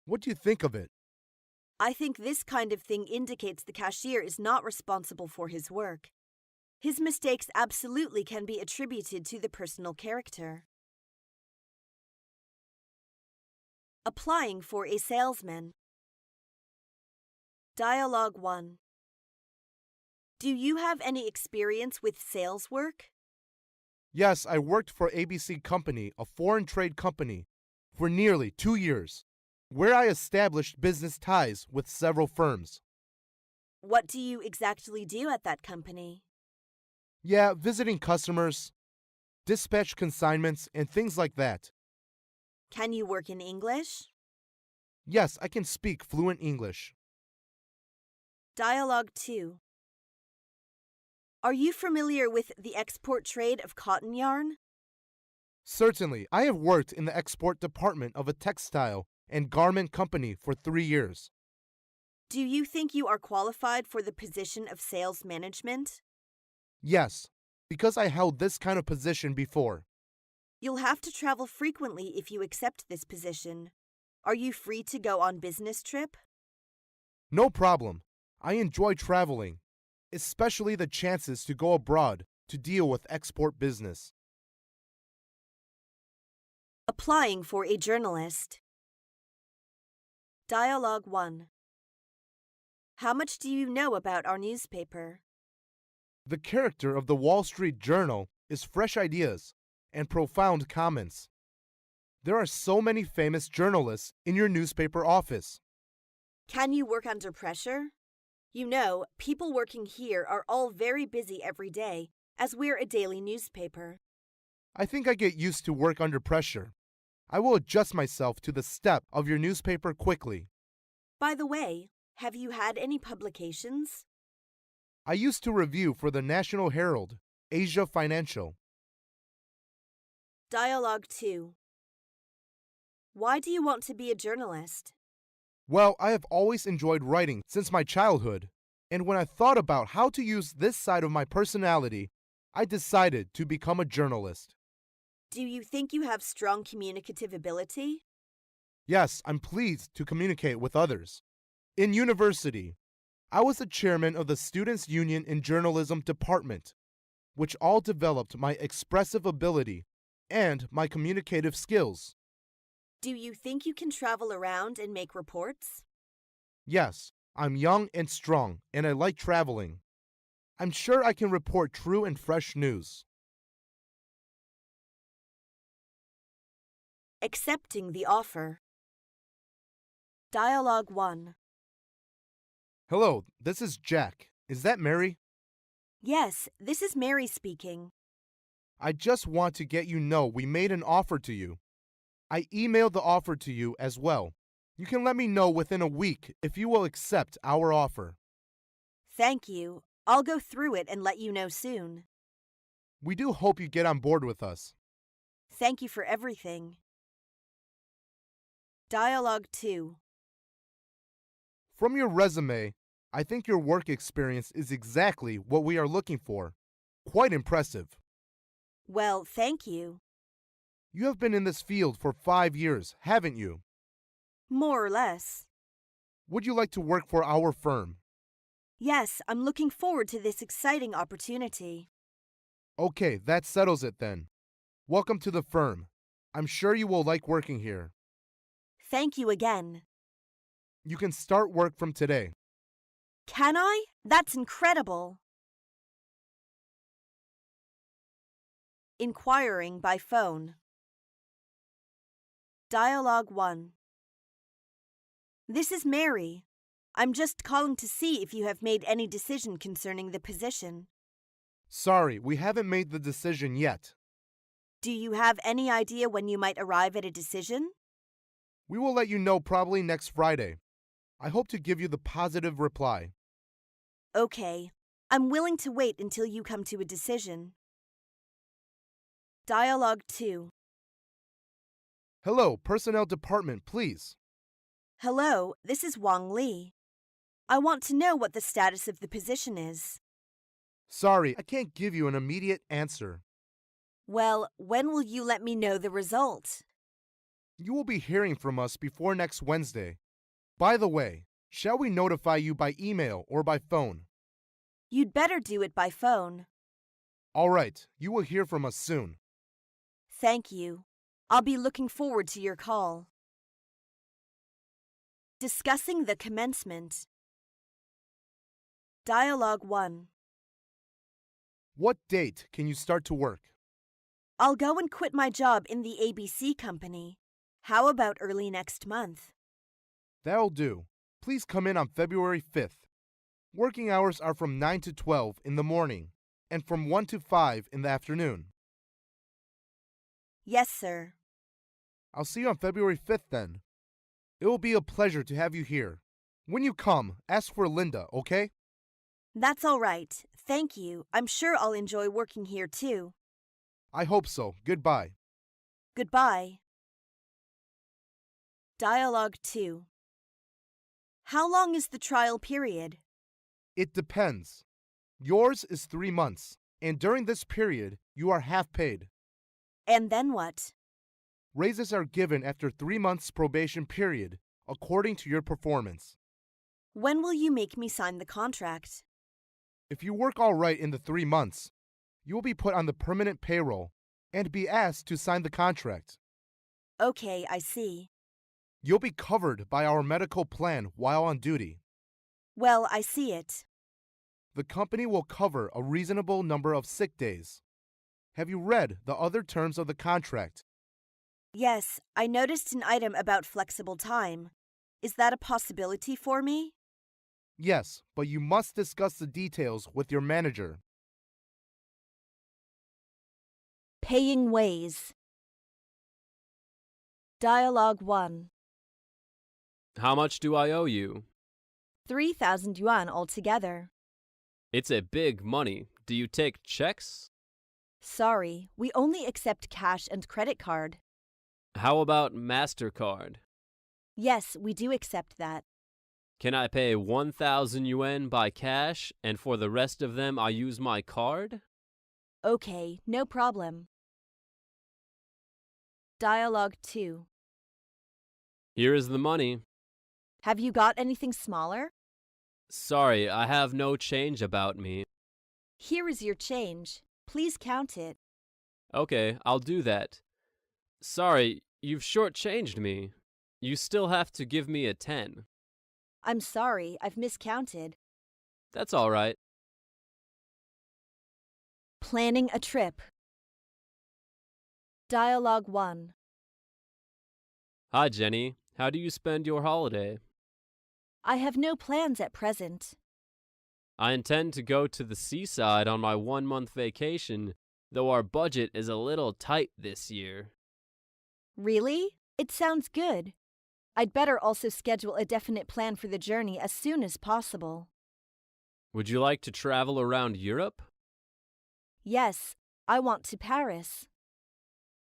What do you think of it? I think this kind of thing indicates the cashier is not responsible for his work. His mistakes absolutely can be attributed to the personal character. Applying for a salesman. Dialogue 1. Do you have any experience with sales work? Yes, I worked for ABC Company, a foreign trade company, for nearly 2 years, where I established business ties with several firms. What do you exactly do at that company? Yeah, visiting customers, dispatch consignments, and things like that. Can you work in English? Yes, I can speak fluent English. Dialogue 2. Are you familiar with the export trade of cotton yarn? Certainly, I have worked in the export department of a textile and garment company for 3 years. Do you think you are qualified for the position of sales management? Yes, because I held this kind of position before. You'll have to travel frequently if you accept this position. Are you free to go on business trip? No problem. I enjoy traveling, especially the chances to go abroad to deal with export business. Applying for a journalist. Dialogue 1. How much do you know about our newspaper? The character of the Wall Street Journal is fresh ideas and profound comments. There are so many famous journalists in your newspaper office. Can you work under pressure? You know, people working here are all very busy every day, as we're a daily newspaper. I think I get used to work under pressure. I will adjust myself to the step of your newspaper quickly. By the way, have you had any publications? I used to review for the National Herald, Asia Financial. Dialogue 2. Why do you want to be a journalist? Well, I have always enjoyed writing since my childhood, and when I thought about how to use this side of my personality, I decided to become a journalist. Do you think you have strong communicative ability? Yes, I'm pleased to communicate with others. In university, I was the chairman of the Students' Union in Journalism Department, which all developed my expressive ability and my communicative skills. Do you think you can travel around and make reports? Yes, I'm young and strong, and I like traveling. I'm sure I can report true and fresh news. Accepting the offer. Dialogue 1. Hello, this is Jack. Is that Mary? Yes, this is Mary speaking. I just want to get you know we made an offer to you. I emailed the offer to you as well. You can let me know within a week if you will accept our offer. Thank you. I'll go through it and let you know soon. We do hope you get on board with us. Thank you for everything. Dialogue 2. From your resume, I think your work experience is exactly what we are looking for. Quite impressive. Well, thank you. You have been in this field for 5 years, haven't you? More or less. Would you like to work for our firm? Yes, I'm looking forward to this exciting opportunity. Okay, that settles it then. Welcome to the firm. I'm sure you will like working here. Thank you again. You can start work from today. Can I? That's incredible. Inquiring by phone. Dialogue 1. This is Mary. I'm just calling to see if you have made any decision concerning the position. Sorry, we haven't made the decision yet. Do you have any idea when you might arrive at a decision? We will let you know probably next Friday. I hope to give you the positive reply. Okay, I'm willing to wait until you come to a decision. Dialogue 2. Hello, Personnel Department, please. Hello, this is Wang Li. I want to know what the status of the position is. Sorry, I can't give you an immediate answer. Well, when will you let me know the result? You will be hearing from us before next Wednesday. By the way, shall we notify you by email or by phone? You'd better do it by phone. All right, you will hear from us soon. Thank you. I'll be looking forward to your call. Discussing the commencement. Dialogue 1. What date can you start to work? I'll go and quit my job in the ABC company. How about early next month? That'll do. Please come in on February 5th. Working hours are from 9 to 12 in the morning and from 1 to 5 in the afternoon. Yes, sir. I'll see you on February 5th then. It will be a pleasure to have you here. When you come, ask for Linda, okay? That's all right. Thank you. I'm sure I'll enjoy working here too. I hope so. Goodbye. Goodbye. Dialogue 2. How long is the trial period? It depends. Yours is 3 months, and during this period, you are half paid. And then what? Raises are given after 3 months probation period, according to your performance. When will you make me sign the contract? If you work all right in the 3 months, you will be put on the permanent payroll and be asked to sign the contract. Okay, I see. You'll be covered by our medical plan while on duty. Well, I see it. The company will cover a reasonable number of sick days. Have you read the other terms of the contract? Yes, I noticed an item about flexible time. Is that a possibility for me? Yes, but you must discuss the details with your manager. Paying ways. Dialogue 1. How much do I owe you? 3,000 yuan altogether. It's a big money. Do you take checks? Sorry, we only accept cash and credit card. How about MasterCard? Yes, we do accept that. Can I pay 1,000 yuan by cash, and for the rest of them I use my card? Okay, no problem. Dialogue 2. Here is the money. Have you got anything smaller? Sorry, I have no change about me. Here is your change. Please count it. Okay, I'll do that. Sorry, you've shortchanged me. You still have to give me a 10. I'm sorry, I've miscounted. That's all right. Planning a trip. Dialogue 1. Hi, Jenny. How do you spend your holiday? I have no plans at present. I intend to go to the seaside on my 1-month vacation, though our budget is a little tight this year. Really? It sounds good. I'd better also schedule a definite plan for the journey as soon as possible. Would you like to travel around Europe? Yes, I want to Paris.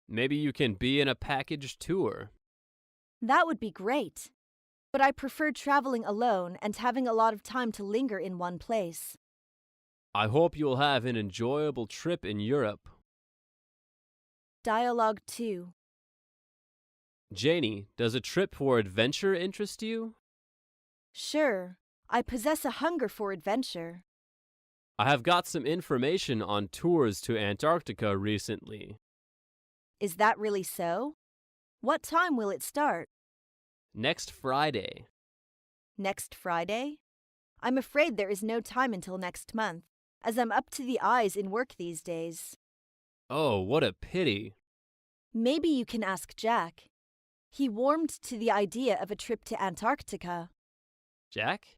Maybe you can be in a package tour. That would be great. But I prefer traveling alone and having a lot of time to linger in one place. I hope you'll have an enjoyable trip in Europe. Dialogue 2. Janie, does a trip for adventure interest you? Sure, I possess a hunger for adventure. I have got some information on tours to Antarctica recently. Is that really so? What time will it start? Next Friday. Next Friday? I'm afraid there is no time until next month, as I'm up to the eyes in work these days. Oh, what a pity. Maybe you can ask Jack. He warmed to the idea of a trip to Antarctica. Jack?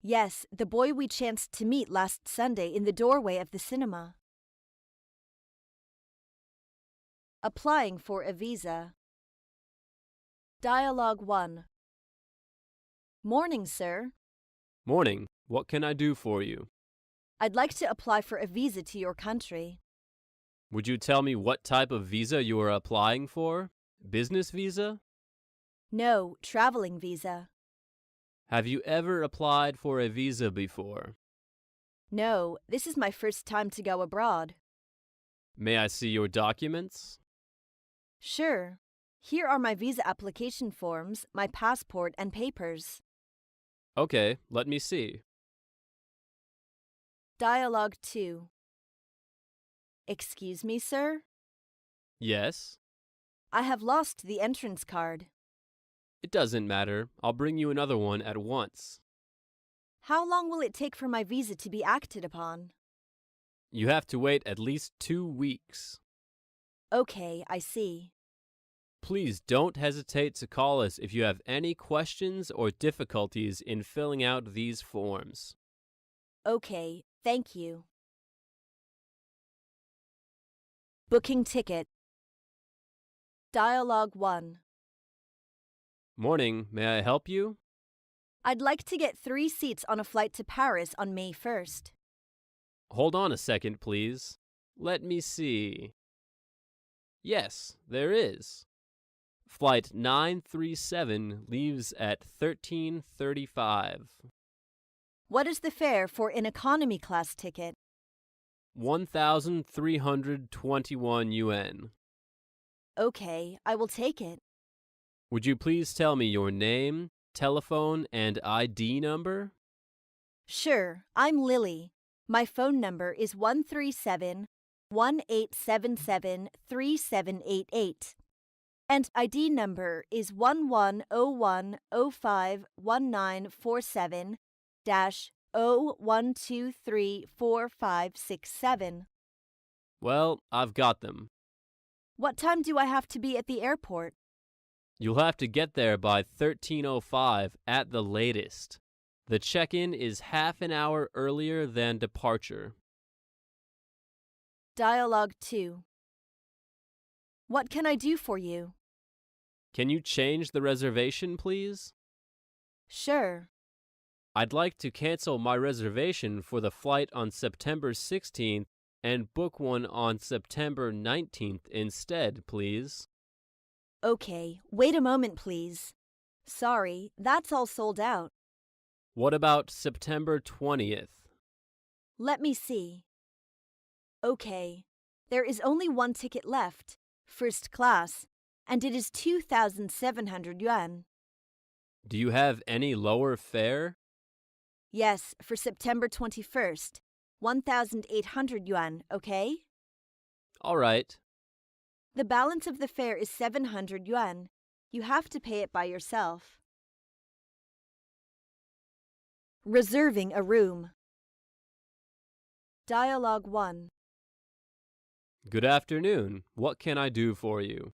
Yes, the boy we chanced to meet last Sunday in the doorway of the cinema. Applying for a visa. Dialogue 1. Morning, sir. Morning. What can I do for you? I'd like to apply for a visa to your country. Would you tell me what type of visa you are applying for? Business visa? No, traveling visa. Have you ever applied for a visa before? No, this is my first time to go abroad. May I see your documents? Sure. Here are my visa application forms, my passport, and papers. Okay, let me see. Dialogue 2. Excuse me, sir? Yes? I have lost the entrance card. It doesn't matter. I'll bring you another one at once. How long will it take for my visa to be acted upon? You have to wait at least 2 weeks. Okay, I see. Please don't hesitate to call us if you have any questions or difficulties in filling out these forms. Okay, thank you. Booking ticket. Dialogue 1. Morning, may I help you? I'd like to get 3 seats on a flight to Paris on May 1st. Hold on a second, please. Let me see. Yes, there is. Flight 937 leaves at 13:35. What is the fare for an economy class ticket? 1,321 yuan. Okay, I will take it. Would you please tell me your name, telephone, and ID number? Sure, I'm Lily. My phone number is 137-1877-3788. And ID number is 1101-05-1947-01234567. Well, I've got them. What time do I have to be at the airport? You'll have to get there by 13:05 at the latest. The check-in is half an hour earlier than departure. Dialogue 2. What can I do for you? Can you change the reservation, please? Sure. I'd like to cancel my reservation for the flight on September 16th and book one on September 19th instead, please. Okay, wait a moment, please. Sorry, that's all sold out. What about September 20th? Let me see. Okay, there is only one ticket left, first class, and it is 2,700 yuan. Do you have any lower fare? Yes, for September 21st, 1,800 yuan, okay? All right. The balance of the fare is 700 yuan. You have to pay it by yourself. Reserving a room. Dialogue 1. Good afternoon. What can I do for you?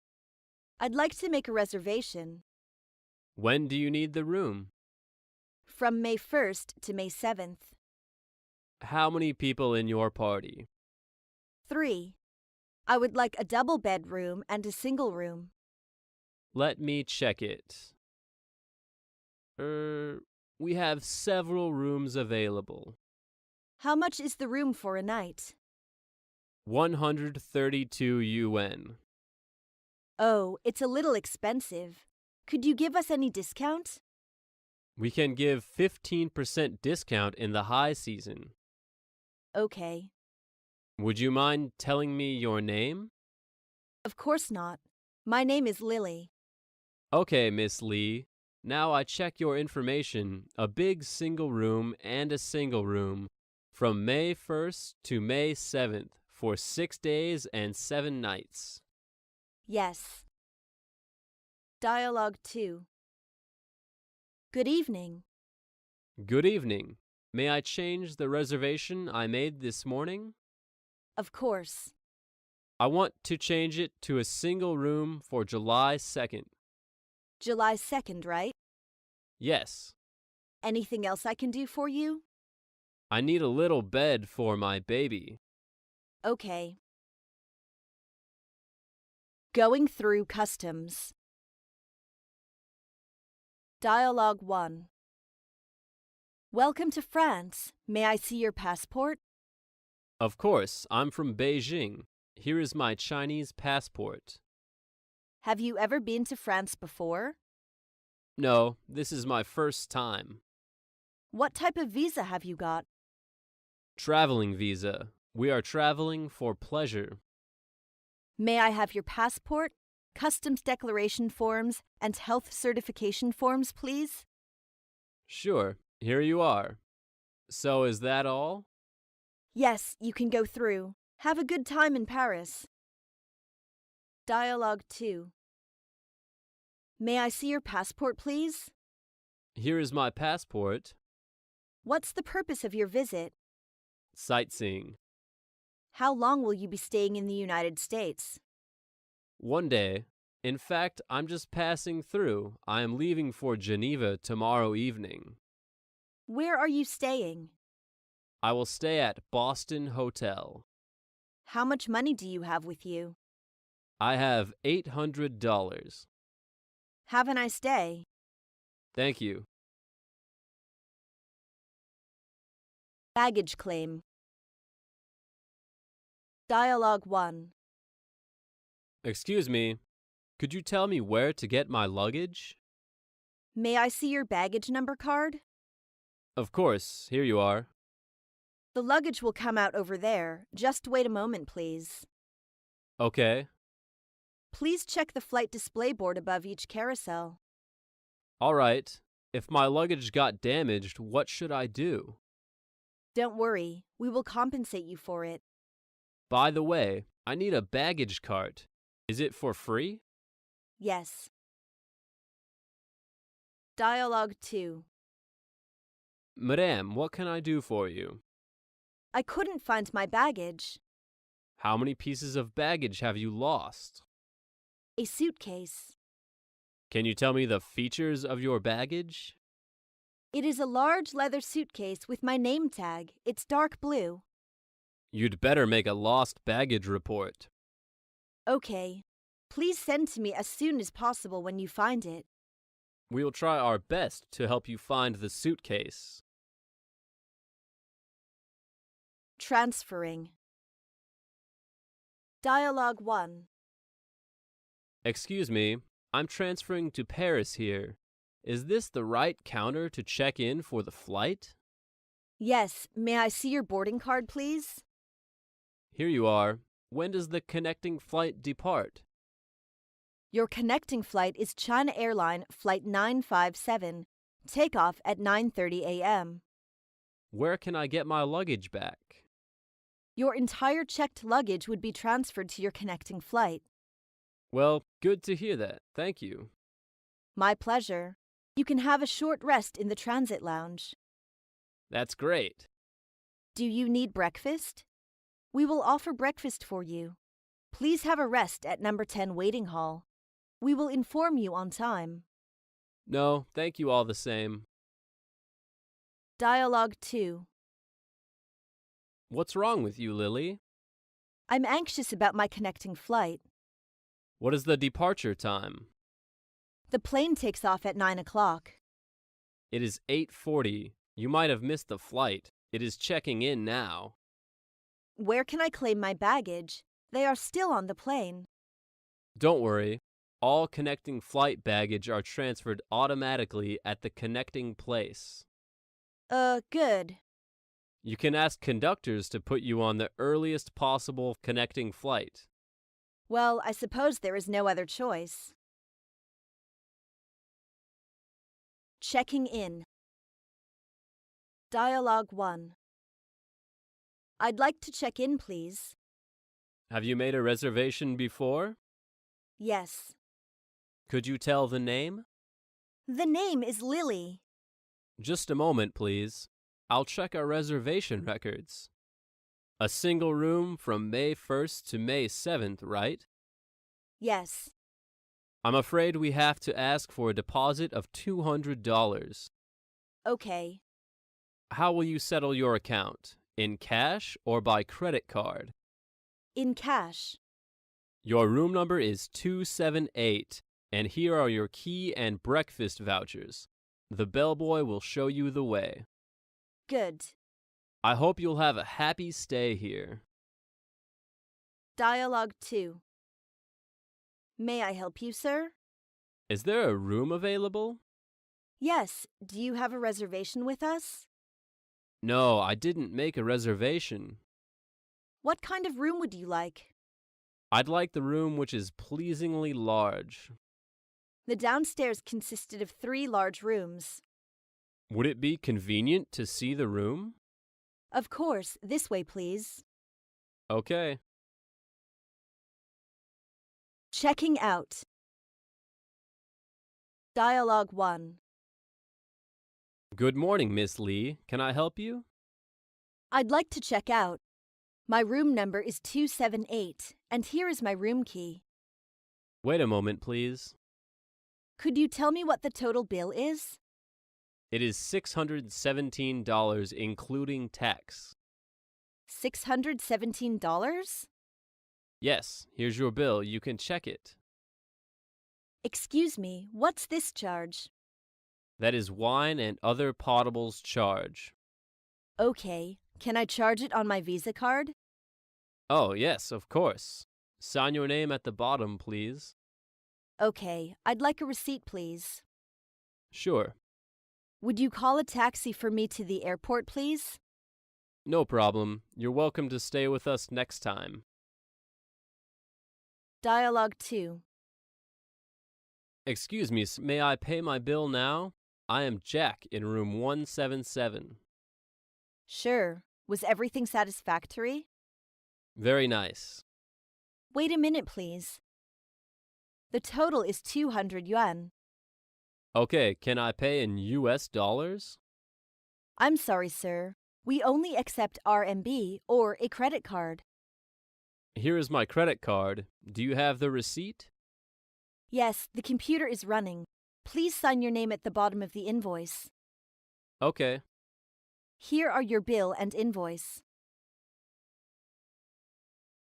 I'd like to make a reservation. When do you need the room? From May 1st to May 7th. How many people in your party? 3. I would like a double bedroom and a single room. Let me check it. We have several rooms available. How much is the room for a night? 132 yuan. Oh, it's a little expensive. Could you give us any discount? We can give 15% discount in the high season. Okay. Would you mind telling me your name? Of course not. My name is Lily. Okay, Miss Lee. Now I check your information, a big single room and a single room, from May 1st to May 7th for 6 days and 7 nights. Yes. Dialogue 2. Good evening. Good evening. May I change the reservation I made this morning? Of course. I want to change it to a single room for July 2nd. July 2nd, right? Yes. Anything else I can do for you? I need a little bed for my baby. Okay. Going through customs. Dialogue 1. Welcome to France. May I see your passport? Of course, I'm from Beijing. Here is my Chinese passport. Have you ever been to France before? No, this is my first time. What type of visa have you got? Traveling visa. We are traveling for pleasure. May I have your passport, customs declaration forms, and health certification forms, please? Sure, here you are. So is that all? Yes, you can go through. Have a good time in Paris. Dialogue 2. May I see your passport, please? Here is my passport. What's the purpose of your visit? Sightseeing. How long will you be staying in the United States? 1 day. In fact, I'm just passing through. I am leaving for Geneva tomorrow evening. Where are you staying? I will stay at Boston Hotel. How much money do you have with you? I have $800. Have a nice day. Thank you. Baggage claim. Dialogue 1. Excuse me. Could you tell me where to get my luggage? May I see your baggage number card? Of course, here you are. The luggage will come out over there. Just wait a moment, please. Okay. Please check the flight display board above each carousel. All right. If my luggage got damaged, what should I do? Don't worry, we will compensate you for it. By the way, I need a baggage cart. Is it for free? Yes. Dialogue 2. Madame, what can I do for you? I couldn't find my baggage. How many pieces of baggage have you lost? A suitcase. Can you tell me the features of your baggage? It is a large leather suitcase with my name tag. It's dark blue. You'd better make a lost baggage report. Okay. Please send to me as soon as possible when you find it. We'll try our best to help you find the suitcase. Transferring. Dialogue 1. Excuse me, I'm transferring to Paris here. Is this the right counter to check in for the flight? Yes, may I see your boarding card, please? Here you are. When does the connecting flight depart? Your connecting flight is China Airline Flight 957. Takeoff at 9:30 a.m. Where can I get my luggage back? Your entire checked luggage would be transferred to your connecting flight. Well, good to hear that. Thank you. My pleasure. You can have a short rest in the transit lounge. That's great. Do you need breakfast? We will offer breakfast for you. Please have a rest at number 10 waiting hall. We will inform you on time. No, thank you all the same. Dialogue 2. What's wrong with you, Lily? I'm anxious about my connecting flight. What is the departure time? The plane takes off at 9 o'clock. It is 8:40. You might have missed the flight. It is checking in now. Where can I claim my baggage? They are still on the plane. Don't worry. All connecting flight baggage are transferred automatically at the connecting place. Good. You can ask conductors to put you on the earliest possible connecting flight. Well, I suppose there is no other choice. Checking in. Dialogue 1. I'd like to check in, please. Have you made a reservation before? Yes. Could you tell the name? The name is Lily. Just a moment, please. I'll check our reservation records. A single room from May 1st to May 7th, right? Yes. I'm afraid we have to ask for a deposit of $200. Okay. How will you settle your account? In cash or by credit card? In cash. Your room number is 278, and here are your key and breakfast vouchers. The bellboy will show you the way. Good. I hope you'll have a happy stay here. Dialogue 2. May I help you, sir? Is there a room available? Yes. Do you have a reservation with us? No, I didn't make a reservation. What kind of room would you like? I'd like the room which is pleasingly large. The downstairs consisted of 3 large rooms. Would it be convenient to see the room? Of course. This way, please. Okay. Checking out. Dialogue 1. Good morning, Miss Lee. Can I help you? I'd like to check out. My room number is 278, and here is my room key. Wait a moment, please. Could you tell me what the total bill is? It is $617, including tax. $617? Yes, here's your bill. You can check it. Excuse me, what's this charge? That is wine and other potables charge. Okay, can I charge it on my Visa card? Oh, yes, of course. Sign your name at the bottom, please. Okay, I'd like a receipt, please. Sure. Would you call a taxi for me to the airport, please? No problem. You're welcome to stay with us next time. Dialogue 2. Excuse me, may I pay my bill now? I am Jack in room 177. Sure. Was everything satisfactory? Very nice. Wait a minute, please. The total is 200 yuan. Okay, can I pay in US dollars? I'm sorry, sir. We only accept RMB or a credit card. Here is my credit card. Do you have the receipt? Yes, the computer is running. Please sign your name at the bottom of the invoice. Okay. Here are your bill and invoice.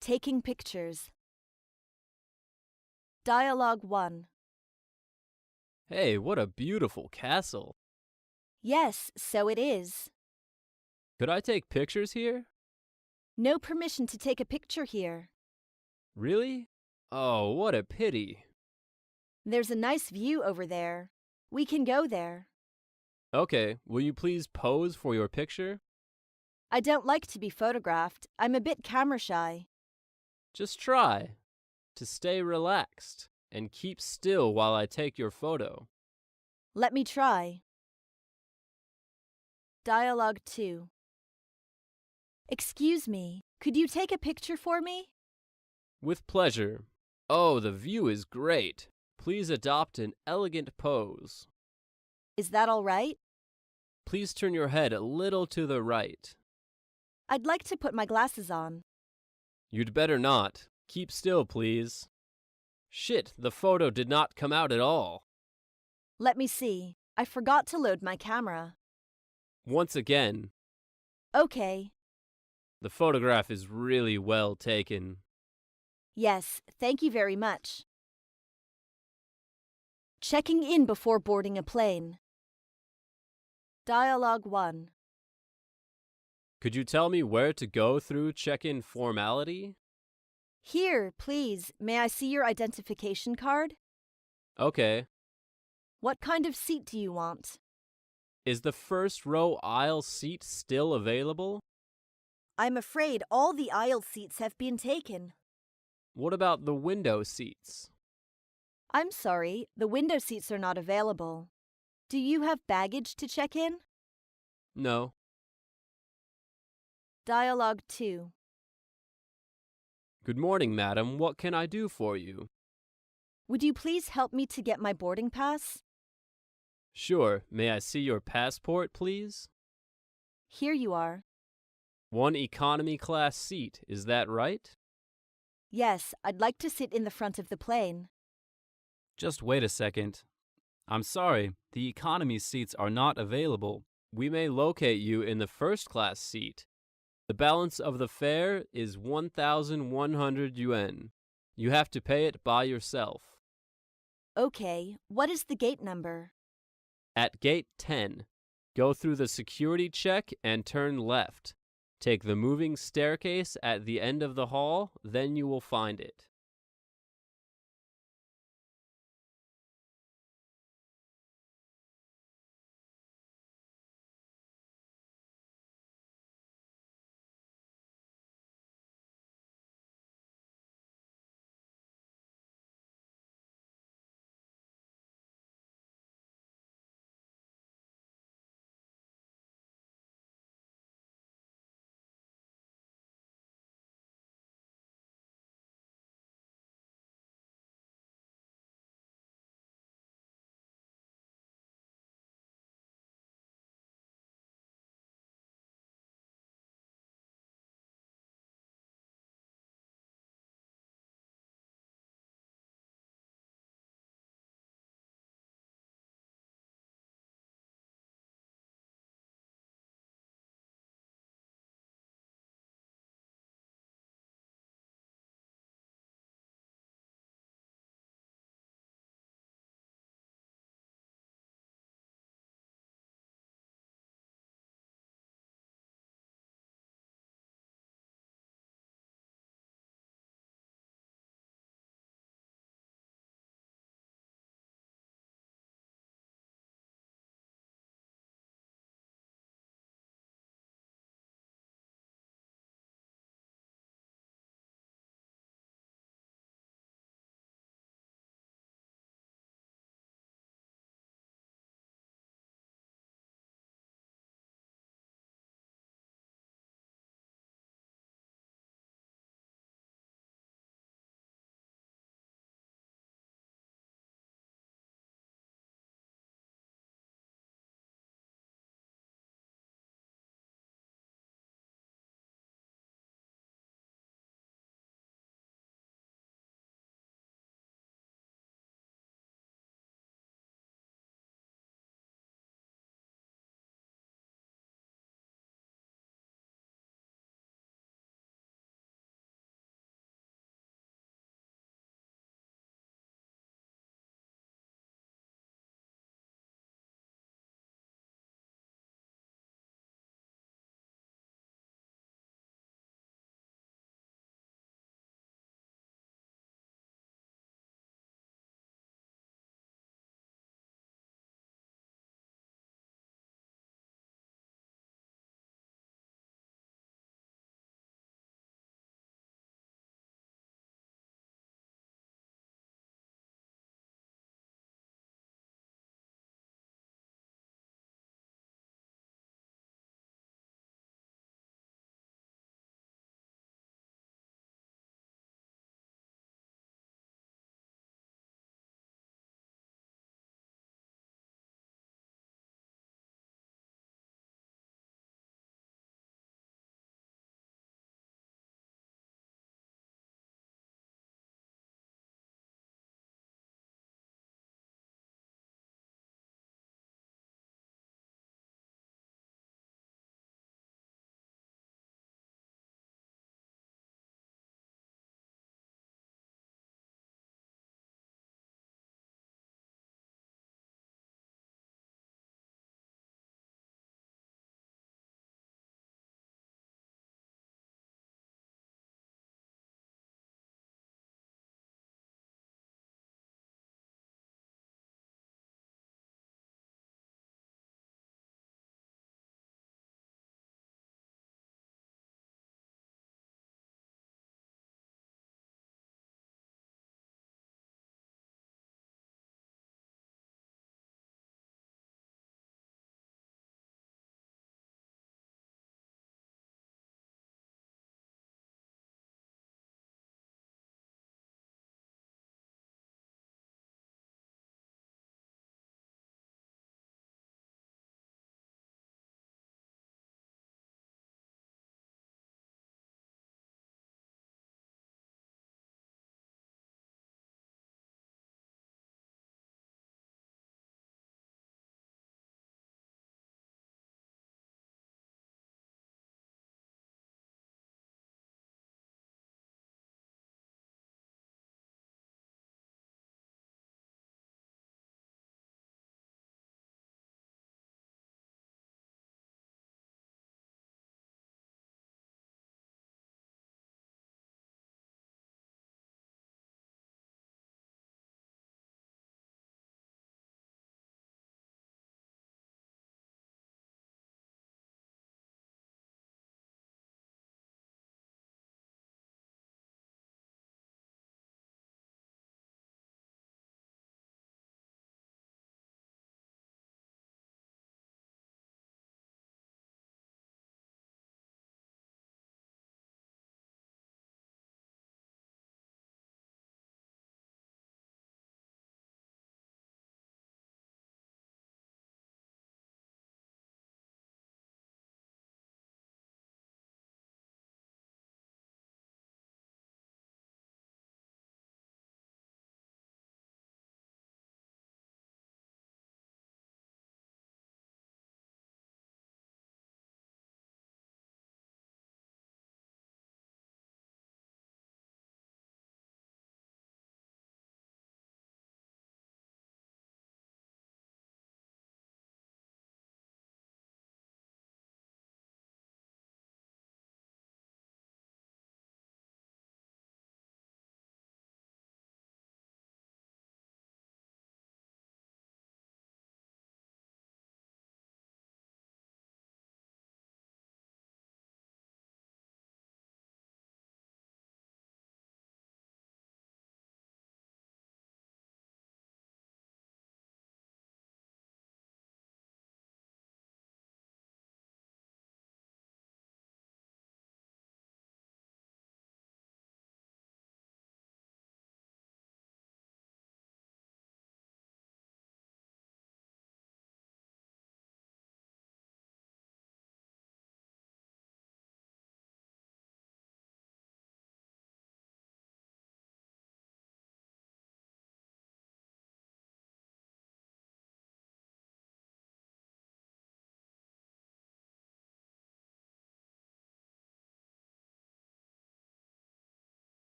Taking pictures. Dialogue 1. Hey, what a beautiful castle. Yes, so it is. Could I take pictures here? No permission to take a picture here. Really? Oh, what a pity. There's a nice view over there. We can go there. Okay, will you please pose for your picture? I don't like to be photographed. I'm a bit camera shy. Just try to stay relaxed and keep still while I take your photo. Let me try. Dialogue 2. Excuse me, could you take a picture for me? With pleasure. Oh, the view is great. Please adopt an elegant pose. Is that all right? Please turn your head a little to the right. I'd like to put my glasses on. You'd better not. Keep still, please. Shit, the photo did not come out at all. Let me see. I forgot to load my camera. Once again, Okay. the photograph is really well taken. Yes, thank you very much. Checking in before boarding a plane. Dialogue 1. Could you tell me where to go through check-in formality? Here, please, may I see your identification card? Okay. What kind of seat do you want? Is the first row aisle seat still available? I'm afraid all the aisle seats have been taken. What about the window seats? I'm sorry, the window seats are not available. Do you have baggage to check in? No. Dialogue 2. Good morning, madam. What can I do for you? Would you please help me to get my boarding pass? Sure. May I see your passport, please? Here you are. One economy class seat, is that right? Yes, I'd like to sit in the front of the plane. Just wait a second. I'm sorry, the economy seats are not available. We may locate you in the first class seat. The balance of the fare is 1,100 yuan. You have to pay it by yourself. Okay, what is the gate number? At gate 10, go through the security check and turn left. Take the moving staircase at the end of the hall, then you will find it.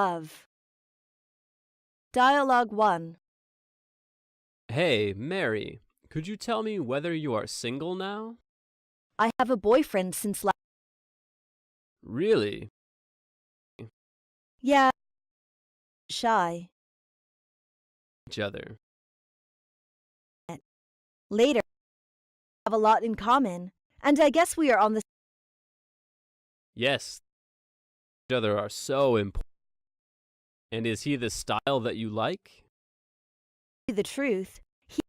Love. Dialogue 1. Hey, Mary, could you tell me whether you are single now? I have a boyfriend since last. Really? Yeah. Shy. Each other. Later. Have a lot in common, and I guess we are on the. Yes, each other are so important. And is he the style that you like? The truth. He.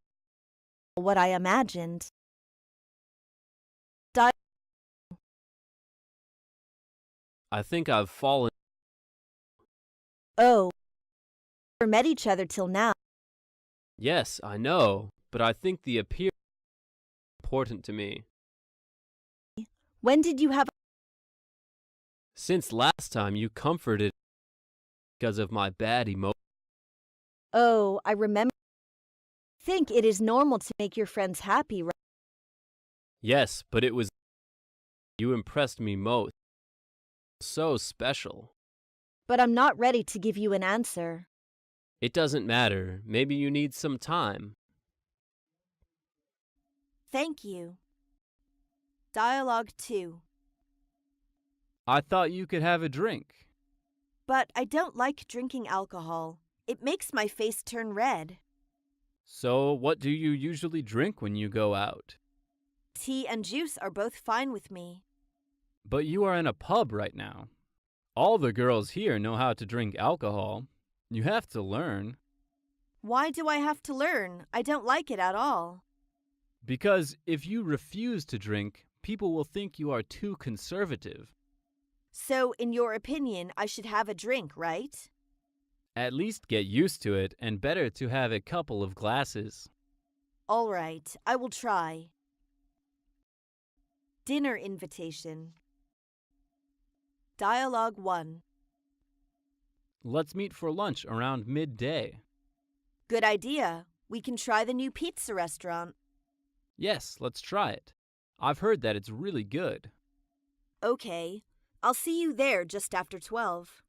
What I imagined. I think I've fallen. Oh. We never met each other till now. Yes, I know, but I think the appearance is important to me. When did you have. Since last time you comforted because of my bad emotions. Oh, I remember. Think it is normal to make your friends happy, right? Yes, but it was you impressed me most. So special. But I'm not ready to give you an answer. It doesn't matter. Maybe you need some time. Thank you. Dialogue 2. I thought you could have a drink. But I don't like drinking alcohol. It makes my face turn red. So, what do you usually drink when you go out? Tea and juice are both fine with me. But you are in a pub right now. All the girls here know how to drink alcohol. You have to learn. Why do I have to learn? I don't like it at all. Because if you refuse to drink, people will think you are too conservative. So, in your opinion, I should have a drink, right? At least get used to it, and better to have a couple of glasses. All right, I will try. Dinner invitation. Dialogue 1. Let's meet for lunch around midday. Good idea. We can try the new pizza restaurant. Yes, let's try it. I've heard that it's really good. Okay. I'll see you there just after 12.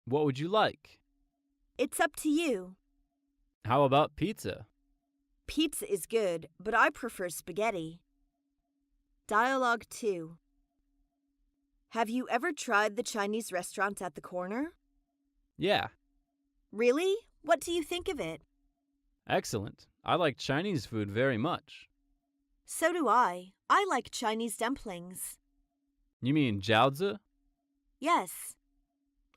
What would you like? It's up to you. How about pizza? Pizza is good, but I prefer spaghetti. Dialogue 2. Have you ever tried the Chinese restaurant at the corner? Yeah, Really? What do you think of it? excellent. I like Chinese food very much. So do I. I like Chinese dumplings. You mean jiaozi? Yes.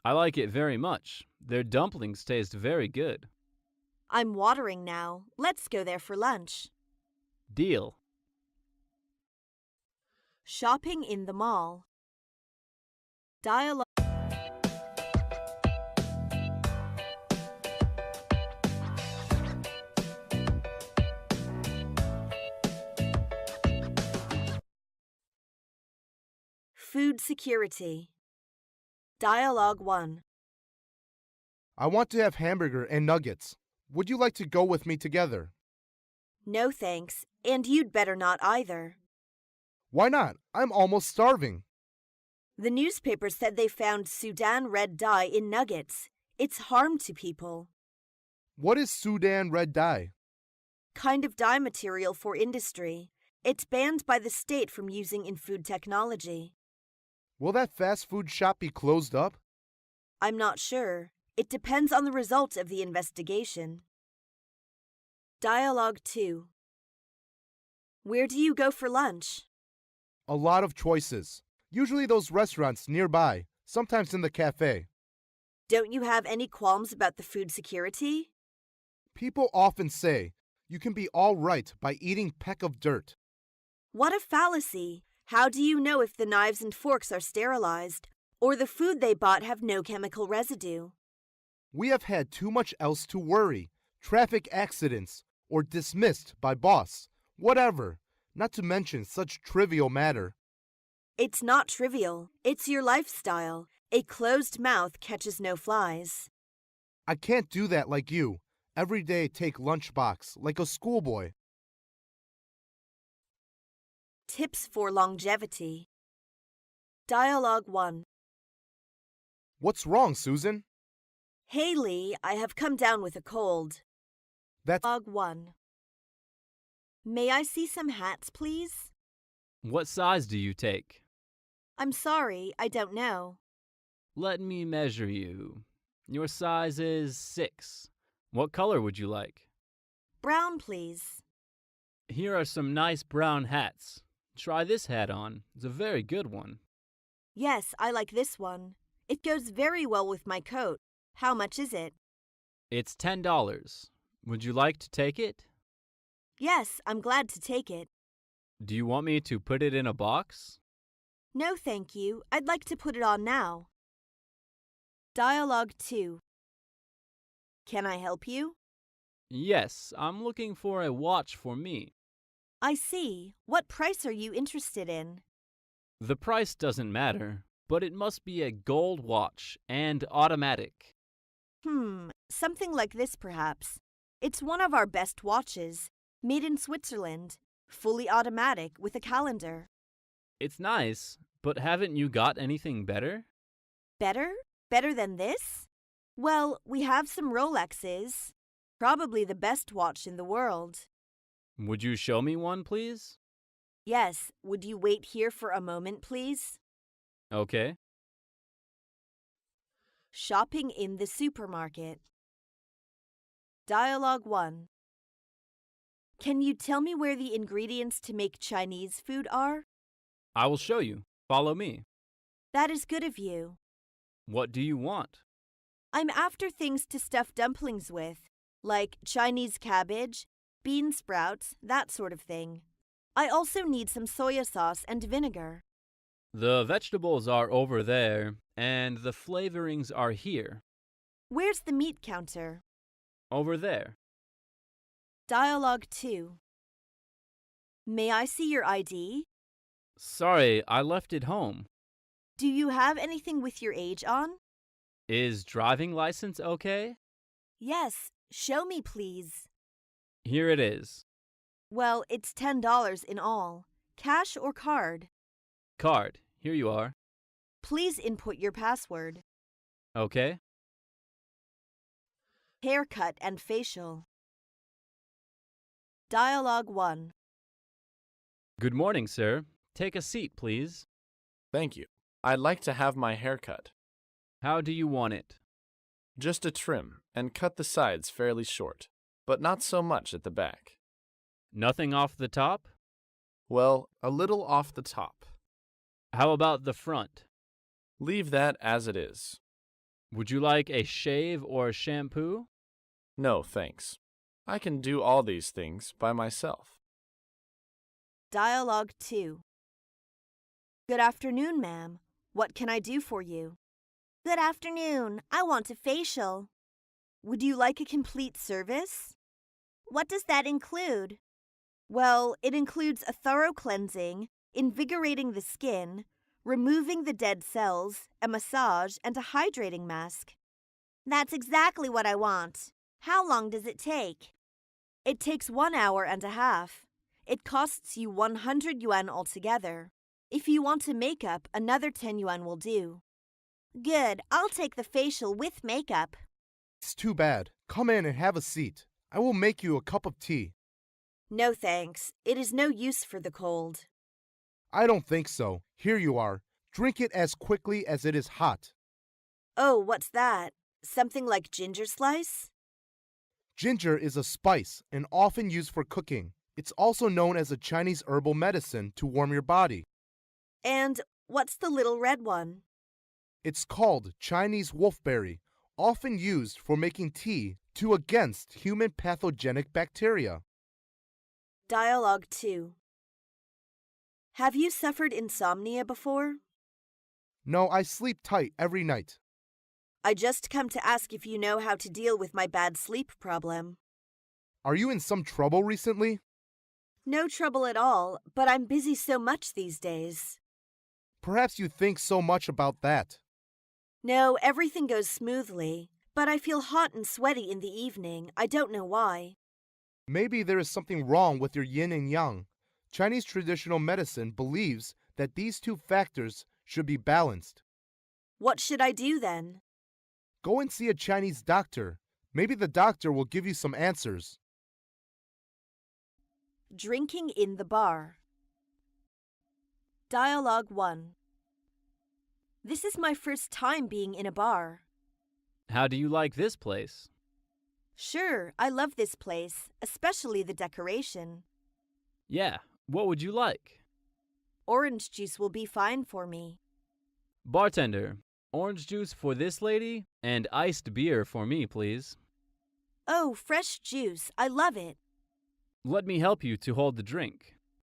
I like it very much. Their dumplings taste very good. I'm watering now. Let's go there for lunch. Deal. Shopping in the mall. Dialogue. Food security. Dialogue 1. I want to have hamburger and nuggets. Would you like to go with me together? No thanks, and you'd better not either. Why not? I'm almost starving. The newspaper said they found Sudan red dye in nuggets. It's harm to people. What is Sudan red dye? Kind of dye material for industry. It's banned by the state from using in food technology. Will that fast food shop be closed up? I'm not sure. It depends on the result of the investigation. Dialogue 2. Where do you go for lunch? A lot of choices. Usually those restaurants nearby, sometimes in the cafe. Don't you have any qualms about the food security? People often say you can be all right by eating peck of dirt. What a fallacy! How do you know if the knives and forks are sterilized, or the food they bought have no chemical residue? We have had too much else to worry. Traffic accidents, or dismissed by boss, whatever, not to mention such trivial matter. It's not trivial. It's your lifestyle. A closed mouth catches no flies. I can't do that like you. Every day take lunchbox like a schoolboy. Tips for longevity. Dialogue 1. What's wrong, Susan? Hey Lee, I have come down with a cold. That's Dialogue 1. May I see some hats, please? What size do you take? I'm sorry, I don't know. Let me measure you. Your size is 6. What color would you like? Brown, please. Here are some nice brown hats. Try this hat on. It's a very good one. Yes, I like this one. It goes very well with my coat. How much is it? It's $10. Would you like to take it? Yes, I'm glad to take it. Do you want me to put it in a box? No, thank you. I'd like to put it on now. Dialogue 2. Can I help you? Yes, I'm looking for a watch for me. I see. What price are you interested in? The price doesn't matter, but it must be a gold watch and automatic. Something like this perhaps. It's one of our best watches, made in Switzerland, fully automatic with a calendar. It's nice, but haven't you got anything better? Better? Better than this? Well, we have some Rolexes. Probably the best watch in the world. Would you show me one, please? Yes, would you wait here for a moment, please? Okay. Shopping in the supermarket. Dialogue 1. Can you tell me where the ingredients to make Chinese food are? I will show you. Follow me. That is good of you. What do you want? I'm after things to stuff dumplings with, like Chinese cabbage, bean sprouts, that sort of thing. I also need some soya sauce and vinegar. The vegetables are over there, and the flavorings are here. Where's the meat counter? Over there. Dialogue 2. May I see your ID? Sorry, I left it home. Do you have anything with your age on? Is driving license okay? Yes, show me please. Here it is. Well, it's $10 in all. Cash or card? Card. Here you are. Please input your password. Okay. Haircut and facial. Dialogue 1. Good morning, sir. Take a seat, please. Thank you. I'd like to have my hair cut. How do you want it? Just a trim, and cut the sides fairly short, but not so much at the back. Nothing off the top? Well, a little off the top. How about the front? Leave that as it is. Would you like a shave or a shampoo? No, thanks. I can do all these things by myself. Dialogue 2. Good afternoon, ma'am. What can I do for you? Good afternoon. I want a facial. Would you like a complete service? What does that include? Well, it includes a thorough cleansing, invigorating the skin, removing the dead cells, a massage, and a hydrating mask. That's exactly what I want. How long does it take? It takes 1 hour and a half. It costs you 100 yuan altogether. If you want a makeup, another 10 yuan will do. Good, I'll take the facial with makeup. It's too bad. Come in and have a seat. I will make you a cup of tea. No thanks. It is no use for the cold. I don't think so. Here you are. Drink it as quickly as it is hot. Oh, what's that? Something like ginger slice? Ginger is a spice and often used for cooking. It's also known as a Chinese herbal medicine to warm your body. And what's the little red one? It's called Chinese wolfberry, often used for making tea to against human pathogenic bacteria. Dialogue 2. Have you suffered insomnia before? No, I sleep tight every night. I just come to ask if you know how to deal with my bad sleep problem. Are you in some trouble recently? No trouble at all, but I'm busy so much these days. Perhaps you think so much about that. No, everything goes smoothly, but I feel hot and sweaty in the evening. I don't know why. Maybe there is something wrong with your yin and yang. Chinese traditional medicine believes that these two factors should be balanced. What should I do then? Go and see a Chinese doctor. Maybe the doctor will give you some answers. Drinking in the bar. Dialogue 1. This is my first time being in a bar. How do you like this place? Sure, I love this place, especially the decoration. Yeah, what would you like? Orange juice will be fine for me. Bartender, orange juice for this lady and iced beer for me, please. Oh, fresh juice. I love it. Let me help you to hold the drink.